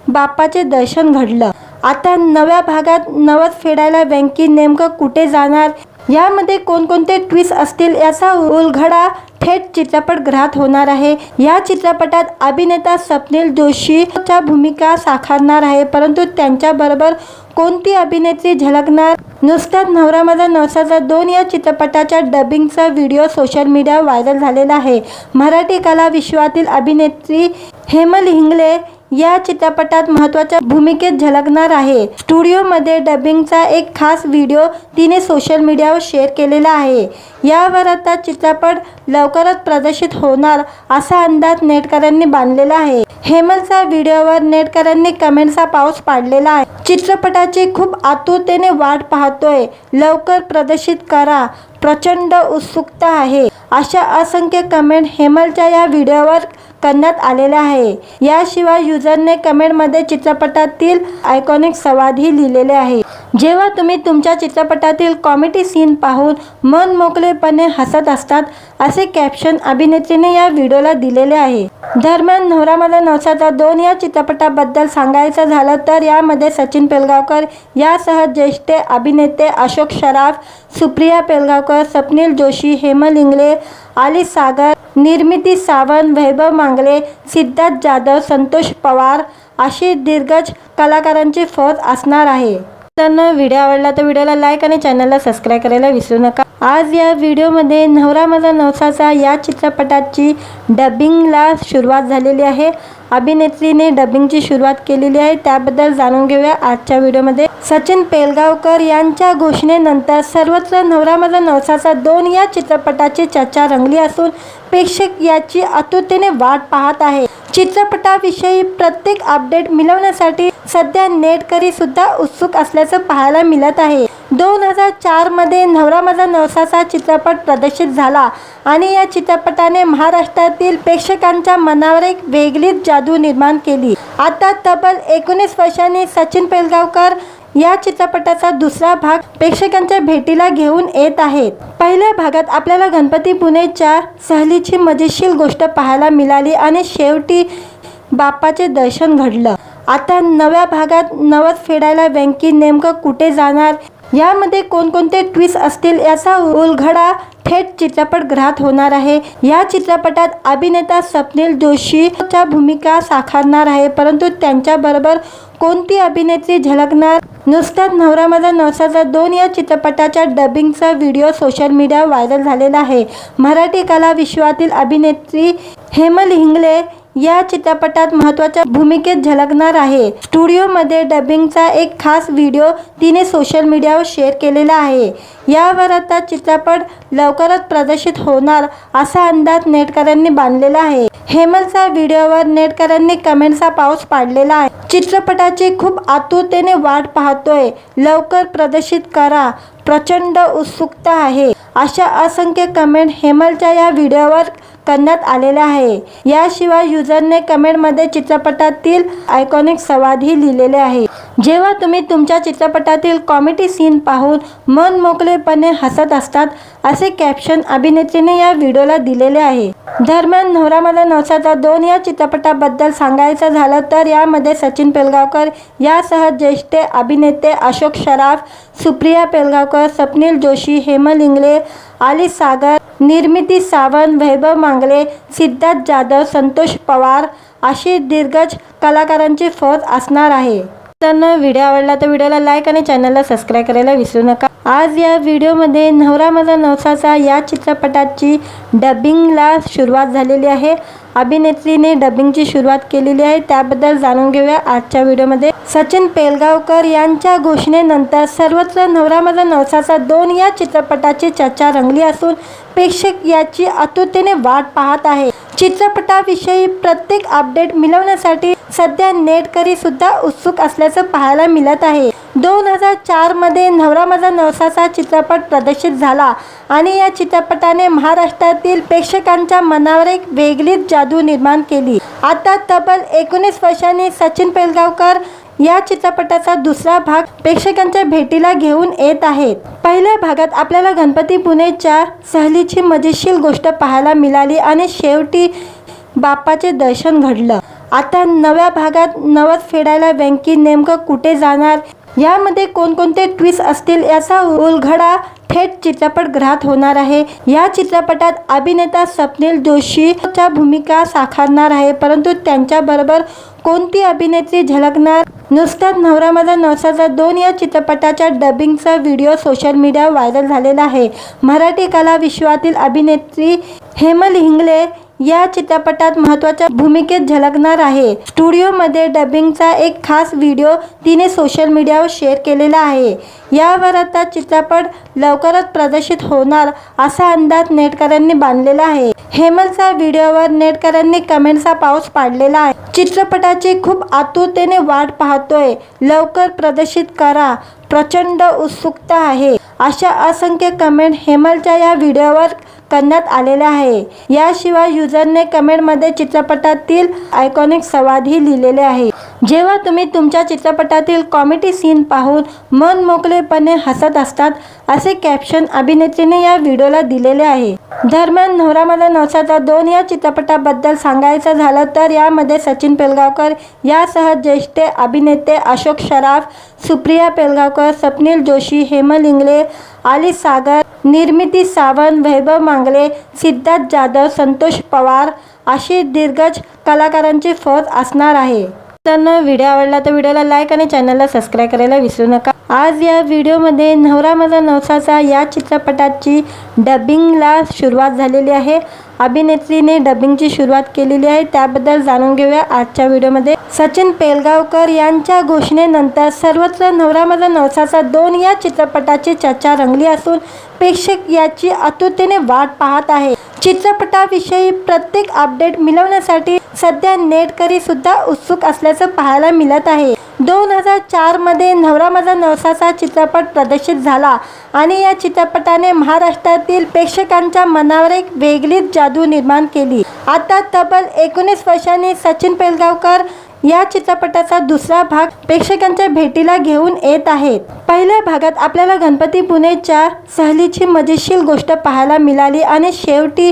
S1: बाप्पाचे दर्शन घडलं। आता नव्या भागात नवस फेडायला वेंकी नेमकं कुठे जाणार, यामध्ये कोणकोणते ट्विस्ट असतील याचा उलगडा थेट चित्रपटगृहात होणार आहे। या चित्रपटात अभिनेता स्वप्नील जोशीच्या भूमिका साकारणार आहे, परंतु त्यांच्याबरोबर कोणती अभिनेत्री झळकणार? नुसताच नवरा माझा नवसाचा 2 या चित्रपटाच्या डबिंगचा व्हिडिओ सोशल मीडियावर व्हायरल झालेला आहे। मराठी कला विश्वातील अभिनेत्री हेमल हिंगले या चित्रपटात महत्त्वाच्या भूमिकेत झळकणार आहे। स्टुडिओमध्ये डबिंगचा एक खास व्हिडिओ तिने सोशल मीडियावर शेअर केलेला आहे। यावर आता चित्रपट लवकरच प्रदर्शित होणार असा अंदाज नेटकऱ्यांनी बांधलेला आहे। हेमलच्या व्हिडिओवर नेटकऱ्यांनी कमेंट्सचा पाऊस पाडलेला आहे। चित्रपटाची खूप आतुरतेने वाट पाहतोय, लवकर प्रदर्शित करा, प्रचंड उत्सुकता आहे, अशा असंख्य कमेंट हेमलच्या या व्हिडिओवर करण्यात आलेल्या आहे। याशिवाय युजरने कमेंटमध्ये चित्रपटातील आयकॉनिक संवादही लिहिलेले आहे। जेव्हा तुम्ही तुमच्या चित्रपटातील कॉमेडी सीन पाहून मन मोकळेपणे हसत असतात, असे कॅप्शन अभिनेत्रीने या व्हिडिओला दिलेले आहे। दरम्यान नवरा माझा नवसाचा 2 या चित्रपटाबद्दल सांगायचं झालं तर यामध्ये सचिन पेलगावकर यासह ज्येष्ठ अभिनेते अशोक सराफ, सुप्रिया पेलगावकर, स्वप्नील जोशी, हेमल हिंगले, आली सागर, निर्मिती सावंत, वैभव मांगले, सिद्धार्थ जाधव, संतोष पवार अशी दिग्गज कलाकारांची फौज असणार आहे। मित्रांनो, व्हिडिओ आवडला तर व्हिडिओला लाईक आणि चॅनलला सबस्क्राईब करायला विसरू नका। आज या व्हिडिओमध्ये नवरा माझा नवसाचा या चित्रपटाची डबिंगला सुरुवात झालेली आहे। अभिनेत्रीने डबिंगची सुरुवात केलेली आहे, त्याबद्दल जाणून घेऊया आजच्या व्हिडिओमध्ये। सचिन पेलगावकर यांच्या घोषणेनंतर सर्वत्र नवरा माझा नवसाचा 2 या चित्रपटाची चर्चा रंगली असून प्रेक्षक याची आतुरतेने वाट पाहत आहे। चित्रपटाविषयी प्रत्येक अपडेट मिळवण्यासाठी सध्या नेटकरी सुद्धा उत्सुक असल्याचं पाहायला मिळत आहे। 2004 मध्ये नवरा माझा नवसाचा चित्रपट प्रदर्शित झाला आणि या चित्रपटाने महाराष्ट्रातील प्रेक्षकांच्या मनावर एक वेगळीच जादू निर्माण केली। आता तब्बल 19 वर्षांनी सचिन पेलगावकर या चित्रपटाचा दुसरा भाग प्रेक्षकांच्या भेटीला घेऊन येत आहेत। पहिल्या भागात आपल्याला गणपतीपुळेच्या सहलीची मजेशीर गोष्ट पाहायला मिळाली आणि शेवटी बाप्पाचे दर्शन घडलं। आता नव्या भागात नवस फेडायला वेंकी नेमकं कुठे जाणार, यामध्ये कोणकोणते ट्विस्ट असतील याचा उलगडा थेट चित्रपटगृहात होणार आहे। या चित्रपटात अभिनेता स्वप्नील जोशीच्या भूमिका साकारणार आहे, परंतु त्यांच्याबरोबर कोणती अभिनेत्री झळकणार? नुसताच नवरा माझा नवसाचा 2 या चित्रपटाच्या डबिंगचा व्हिडिओ सोशल मीडियावर व्हायरल झालेला आहे। मराठी कला विश्वातील अभिनेत्री हेमल हिंगले या चित्रपटात महत्त्वाच्या भूमिकेत झळकणार आहे। स्टुडिओमध्ये डबिंगचा एक खास व्हिडिओ तिने सोशल मीडियावर शेअर केलेला आहे। यावर आता चित्रपट लवकरच प्रदर्शित होणार असा अंदाज नेटकऱ्यांनी बांधलेला आहे। हेमलच्या व्हिडिओवर नेटकऱ्यांनी कमेंटचा पाऊस पाडलेला आहे। चित्रपटाची खूप आतुरतेने वाट पाहतोय, लवकर प्रदर्शित करा, प्रचंड उत्सुकता आहे, अशा असंख्य कमेंट हेमलच्या या व्हिडिओवर करण्यात आलेल्या आहे। याशिवाय युजरने कमेंटमध्ये चित्रपटातील आयकॉनिक संवादही लिहिलेले आहे। जेव्हा तुम्ही तुमच्या चित्रपटातील कॉमेडी सीन पाहून मन मोकळेपणे हसत असतात, असे कॅप्शन अभिनेत्रीने या व्हिडिओला दिलेले आहे। दरम्यान नवरा माझा नवसाचा 2 या चित्रपटाबद्दल सांगायचं झालं तर यामध्ये सचिन पेलगावकर यासह ज्येष्ठ अभिनेते अशोक सराफ, सुप्रिया पेलगावकर, स्वप्नील जोशी, हेमल हिंगले, आली सागर, निर्मिती सावंत, वैभव मांगले, सिद्धार्थ जाधव, संतोष पवार अशी दिग्गज कलाकारांची फौज असणार आहे। मित्रांनो, व्हिडिओ आवडला तर व्हिडिओला लाईक आणि चॅनलला सबस्क्राईब करायला विसरू नका। आज या व्हिडिओमध्ये नवरा माझा नवसाचा या चित्रपटाची डबिंगला सुरुवात झालेली आहे। अभिनेत्रीने डबिंगची सुरुवात केलेली आहे, त्याबद्दल जाणून घेऊया आजच्या व्हिडिओमध्ये। सचिन पेलगावकर यांच्या घोषणेनंतर सर्वत्र नवरा माझा नवसाचा 2 या चित्रपटाची चर्चा रंगली असून प्रेक्षक याची आतुरतेने वाट पाहत आहे। चित्रपटाविषयी प्रत्येक अपडेट मिळवण्यासाठी सध्या नेटकरी सुद्धा उत्सुक असल्याचं पाहायला मिळत आहे। 2004 मध्ये नवरा माझा नवसाचा चित्रपट प्रदर्शित झाला आणि या चित्रपटाने महाराष्ट्रातील प्रेक्षकांच्या मनावर एक वेगळीच जादू निर्माण केली। आता तब्बल 19 वर्षांनी सचिन पेलगावकर या चित्रपटाचा दुसरा भाग प्रेक्षकांच्या भेटीला घेऊन येत आहेत। पहिल्या भागात आपल्याला गणपतीपुळेच्या सहलीची मजेशीर गोष्ट पाहायला मिळाली आणि शेवटी बाप्पाचे दर्शन घडलं। आता नव्या भागात नवस फेडायला वेंकी नेमकं कुठे जाणार, यामध्ये कोणकोणते ट्विस्ट असतील याचा उलगडा थेट चित्रपटगृहात होणार आहे। या चित्रपटात अभिनेता स्वप्नील जोशीच्या भूमिका साकारणार आहे, परंतु त्यांच्याबरोबर कोणती अभिनेत्री झळकणार? नुसताच नवरा माझा नवसाचा 2 या चित्रपटाच्या डबिंगचा व्हिडिओ सोशल मीडियावर व्हायरल झालेला आहे। मराठी कला विश्वातील अभिनेत्री हेमल हिंगले या चित्रपटात महत्त्वाच्या भूमिकेत झळकणार आहे। स्टुडिओमध्ये डबिंगचा एक खास व्हिडिओ तिने सोशल मीडियावर शेअर केलेला आहे। यावर आता चित्रपट लवकरच प्रदर्शित होणार असा अंदाज नेटकऱ्यांनी बांधलेला आहे। हेमलच्या व्हिडिओवर नेटकऱ्यांनी कमेंटचा पाऊस पाडलेला आहे। चित्रपटाची खूप आतुरतेने वाट पाहतोय, लवकर प्रदर्शित करा, प्रचंड उत्सुकता आहे, अशा असंख्य कमेंट हेमलच्या या व्हिडिओवर करण्यात आलेल्या आहे। याशिवाय युजरने कमेंटमध्ये चित्रपटातील आयकॉनिक संवादही लिहिलेले आहे। जेव्हा तुम्ही तुमच्या चित्रपटातील कॉमेडी सीन पाहून मन मोकळेपणे हसत असतात, असे कॅप्शन अभिनेत्रीने या व्हिडिओला दिलेले आहे। दरम्यान नवरा माझा नवसाचा 2 या चित्रपटाबद्दल सांगायचं झालं तर यामध्ये सचिन पेलगावकर यासह ज्येष्ठ अभिनेते अशोक सराफ, सुप्रिया पेलगावकर, स्वप्नील जोशी, हेमल हिंगले, आली सागर, निर्मिती सावंत, वैभव मांगले, सिद्धार्थ जाधव, संतोष पवार अशी दिग्गज कलाकारांची फौज असणार आहे। तर व्हिडिओ आवडला तर व्हिडिओला लाईक आणि चॅनलला सबस्क्राईब करायला विसरू नका। आज या व्हिडिओमध्ये नवरा माझा नवसाचा या चित्रपटाची डबिंगला सुरुवात झालेली आहे। अभिनेत्रीने डबिंगची सुरुवात केलेली आहे, त्याबद्दल जाणून घेऊया आजच्या व्हिडिओमध्ये। सचिन पेलगावकर यांच्या घोषणेनंतर सर्वत्र नवरा माझा नवसाचा 2 या चित्रपटाची चर्चा रंगली असून प्रेक्षक याची आतुरतेने वाट पाहत आहे। चित्रपटाविषयी प्रत्येक अपडेट मिळवण्यासाठी सध्या नेटकरी सुद्धा उत्सुक असल्याचं पाहायला मिळत आहे। 2004 मध्ये नवरा माझा नवसाचा चित्रपट प्रदर्शित झाला आणि या चित्रपटाने महाराष्ट्रातील प्रेक्षकांच्या मनावर एक वेगळीच जादू निर्माण केली। आता तब्बल 19 वर्षांनी सचिन पेलगावकर या चित्रपटाचा दुसरा भाग प्रेक्षकांच्या भेटीला घेऊन येत आहेत। पहिल्या भागात आपल्याला गणपती पुणेच्या सहलीची मजेशीर गोष्ट पाहायला मिळाली आणि शेवटी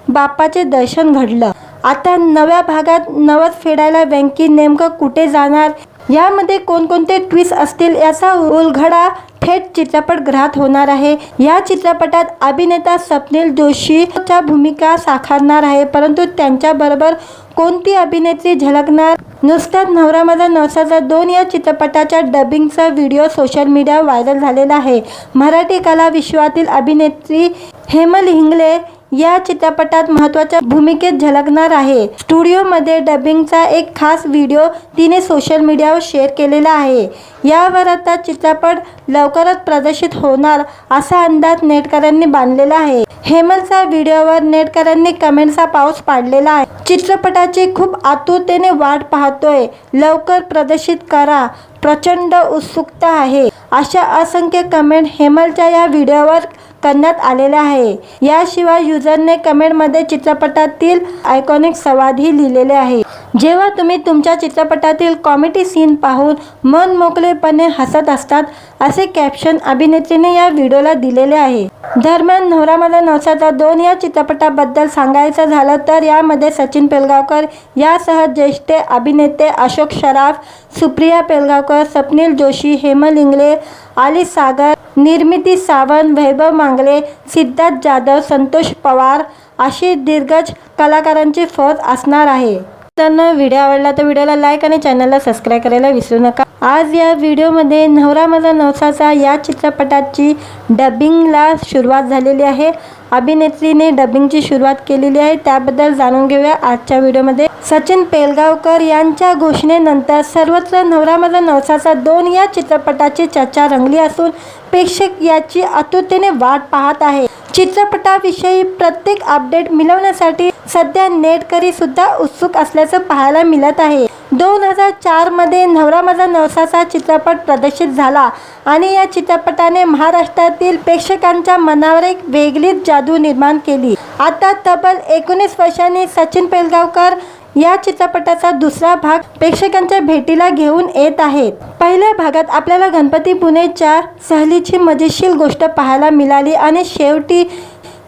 S1: बाप्पाचे दर्शन घडलं। आता नव्या भागात नवस फेडायला वेंकी नेमकं कुठे जाणार, यामध्ये कोणकोणते ट्विस्ट असतील याचा उलगडा थेट चित्रपटगृहात होणार आहे। या चित्रपटात अभिनेता स्वप्नील जोशीच्या भूमिका साकारणार आहे, परंतु त्यांच्याबरोबर कोणती अभिनेत्री झळकणार? नुसताच नवरा माझा नवसाचा 2 या चित्रपटाच्या डबिंगचा व्हिडिओ सोशल मीडियावर व्हायरल झालेला आहे। मराठी कला विश्वातील अभिनेत्री हेमल हिंगले या चित्रपटात महत्त्वाच्या भूमिकेत झळकणार आहे। स्टुडिओमध्ये डबिंगचा एक खास व्हिडिओ तिने सोशल मीडियावर शेअर केलेला आहे। यावर आता चित्रपट लवकरच प्रदर्शित होणार असा अंदाज नेटकऱ्यांनी बांधलेला आहे। हेमलच्या व्हिडिओवर नेटकऱ्यांनी कमेंट्सचा पाऊस पाडलेला आहे। चित्रपटाची खूप आतुरतेने वाट पाहतोय, लवकर प्रदर्शित करा, प्रचंड उत्सुकता आहे, अशा असंख्य कमेंट हेमलच्या या व्हिडिओवर करण्यात आलेला आहे। याशिवाय युजरने कमेंटमध्ये चित्रपटातील आयकॉनिक संवादही लिहिलेले आहे। जेव्हा तुम्ही तुमच्या चित्रपटातील कॉमेडी सीन पाहून मन मोकळेपणे हसत असतात, असे कॅप्शन अभिनेत्रीने या व्हिडिओला दिलेले आहे। दरम्यान नवरा माझा नवसाचा 2 या चित्रपटाबद्दल सांगायचं झालं तर यामध्ये सचिन पेलगावकर यासह ज्येष्ठ अभिनेते अशोक सराफ, सुप्रिया पेलगावकर, स्वप्नील जोशी, हेमल इंगळे, आली सागर, निर्मिती सावंत, वैभव मांगले, सिद्धार्थ जाधव, संतोष पवार अशी दिग्गज कलाकारांची फौज असणार आहे। तर व्हिडिओ आवडला तर व्हिडिओला लाईक आणि चॅनलला सबस्क्राईब करायला विसरू नका। आज या व्हिडिओमध्ये नवरा माझा नवसाचा या चित्रपटाची डबिंगला सुरुवात झालेली आहे। अभिनेत्रीने डबिंगची सुरुवात केलेली आहे, त्याबद्दल जाणून घेऊया आजच्या व्हिडिओमध्ये। सचिन पेलगावकर यांच्या घोषणेनंतर सर्वत्र नवरा माझा नवसाचा 2 या चित्रपटाची चर्चा रंगली असून प्रेक्षक याची आतुरतेने वाट पाहत आहे। चित्रपटाविषयी प्रत्येक अपडेट मिळवण्यासाठी सध्या नेटकरी सुद्धा उत्सुक असल्याचं पाहायला मिळत आहे। 2004 मध्ये नवरा माझा नवसाचा चित्रपट प्रदर्शित झाला आणि या चित्रपटाने महाराष्ट्रातील प्रेक्षकांच्या मनावर एक वेगळीच जादू निर्माण केली। आता तब्बल 19 वर्षांनी सचिन पेलगावकर या चित्रपटाचा दुसरा भाग प्रेक्षकांच्या भेटीला घेऊन येत आहेत। पहिल्या भागात आपल्याला गणपती पुणेच्या सहलीची मजेशीर गोष्ट पाहायला मिळाली आणि शेवटी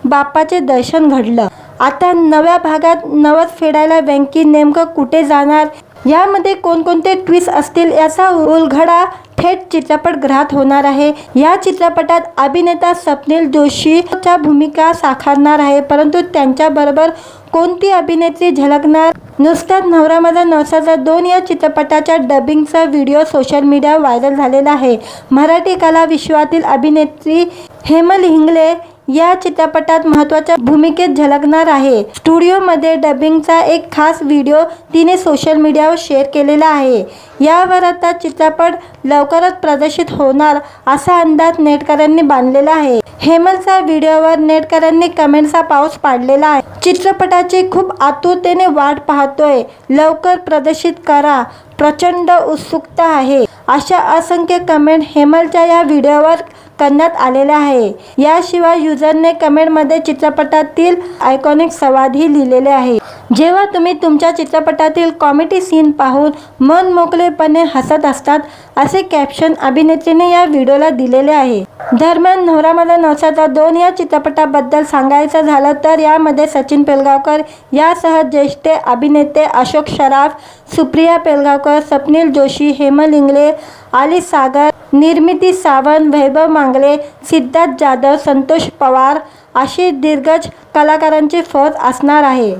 S1: बाप्पाचे दर्शन घडलं। आता नव्या भागात नवस फेडायला वेंकी नेमकं कुठे जाणार, यामध्ये कोणकोणते ट्विस्ट असतील याचा उलगडा थेट चित्रपटगृहात होणार आहे। या चित्रपटात अभिनेता स्वप्नील जोशीच्या भूमिका साकारणार आहे, परंतु त्यांच्याबरोबर कोणती अभिनेत्री झळकणार? नुसताच नवरा माझा नवसाचा 2 या चित्रपटाच्या डबिंगचा व्हिडिओ सोशल मीडियावर व्हायरल झालेला आहे। मराठी कला विश्वातील अभिनेत्री हेमल हिंगले या चित्रपटात महत्त्वाच्या भूमिकेत झळकणार आहे। स्टुडिओमध्ये डबिंगचा एक खास व्हिडिओ तिने सोशल मीडियावर शेअर केलेला आहे। यावर आता चित्रपट लवकरच प्रदर्शित होणार असा अंदाज नेटकऱ्यांनी बांधलेला आहे। हेमलच्या व्हिडिओवर नेटकऱ्यांनी कमेंट्सचा पाऊस पाडलेला आहे। चित्रपटाची खूप आतुरतेने वाट पाहतोय, लवकर प्रदर्शित करा, प्रचंड उत्सुकता आहे, अशा असंख्य कमेंट हेमलच्या या व्हिडिओवर करण्यात आलेला आहे। याशिवाय युजरने कमेंटमध्ये चित्रपटातील आयकॉनिक संवादही लिहिलेले आहे। जेव्हा तुम्ही तुमच्या चित्रपटातील कॉमेडी सीन पाहून मन मोकळेपणे हसत असतात, असे कॅप्शन अभिनेत्रीने या व्हिडिओला दिलेले आहे। दरम्यान नवरा माझा नवसाचा 2 या चित्रपटाबद्दल सांगायचं झालं तर यामध्ये सचिन पेलगावकर यासह ज्येष्ठ अभिनेते अशोक सराफ, सुप्रिया पेलगावकर, स्वप्नील जोशी, हेमल इंगळे, आली सागर, निर्मिती सावंत, वैभव मांगले, सिद्धार्थ जाधव, संतोष पवार अशी दिग्गज कलाकारांची फौज असणार आहे।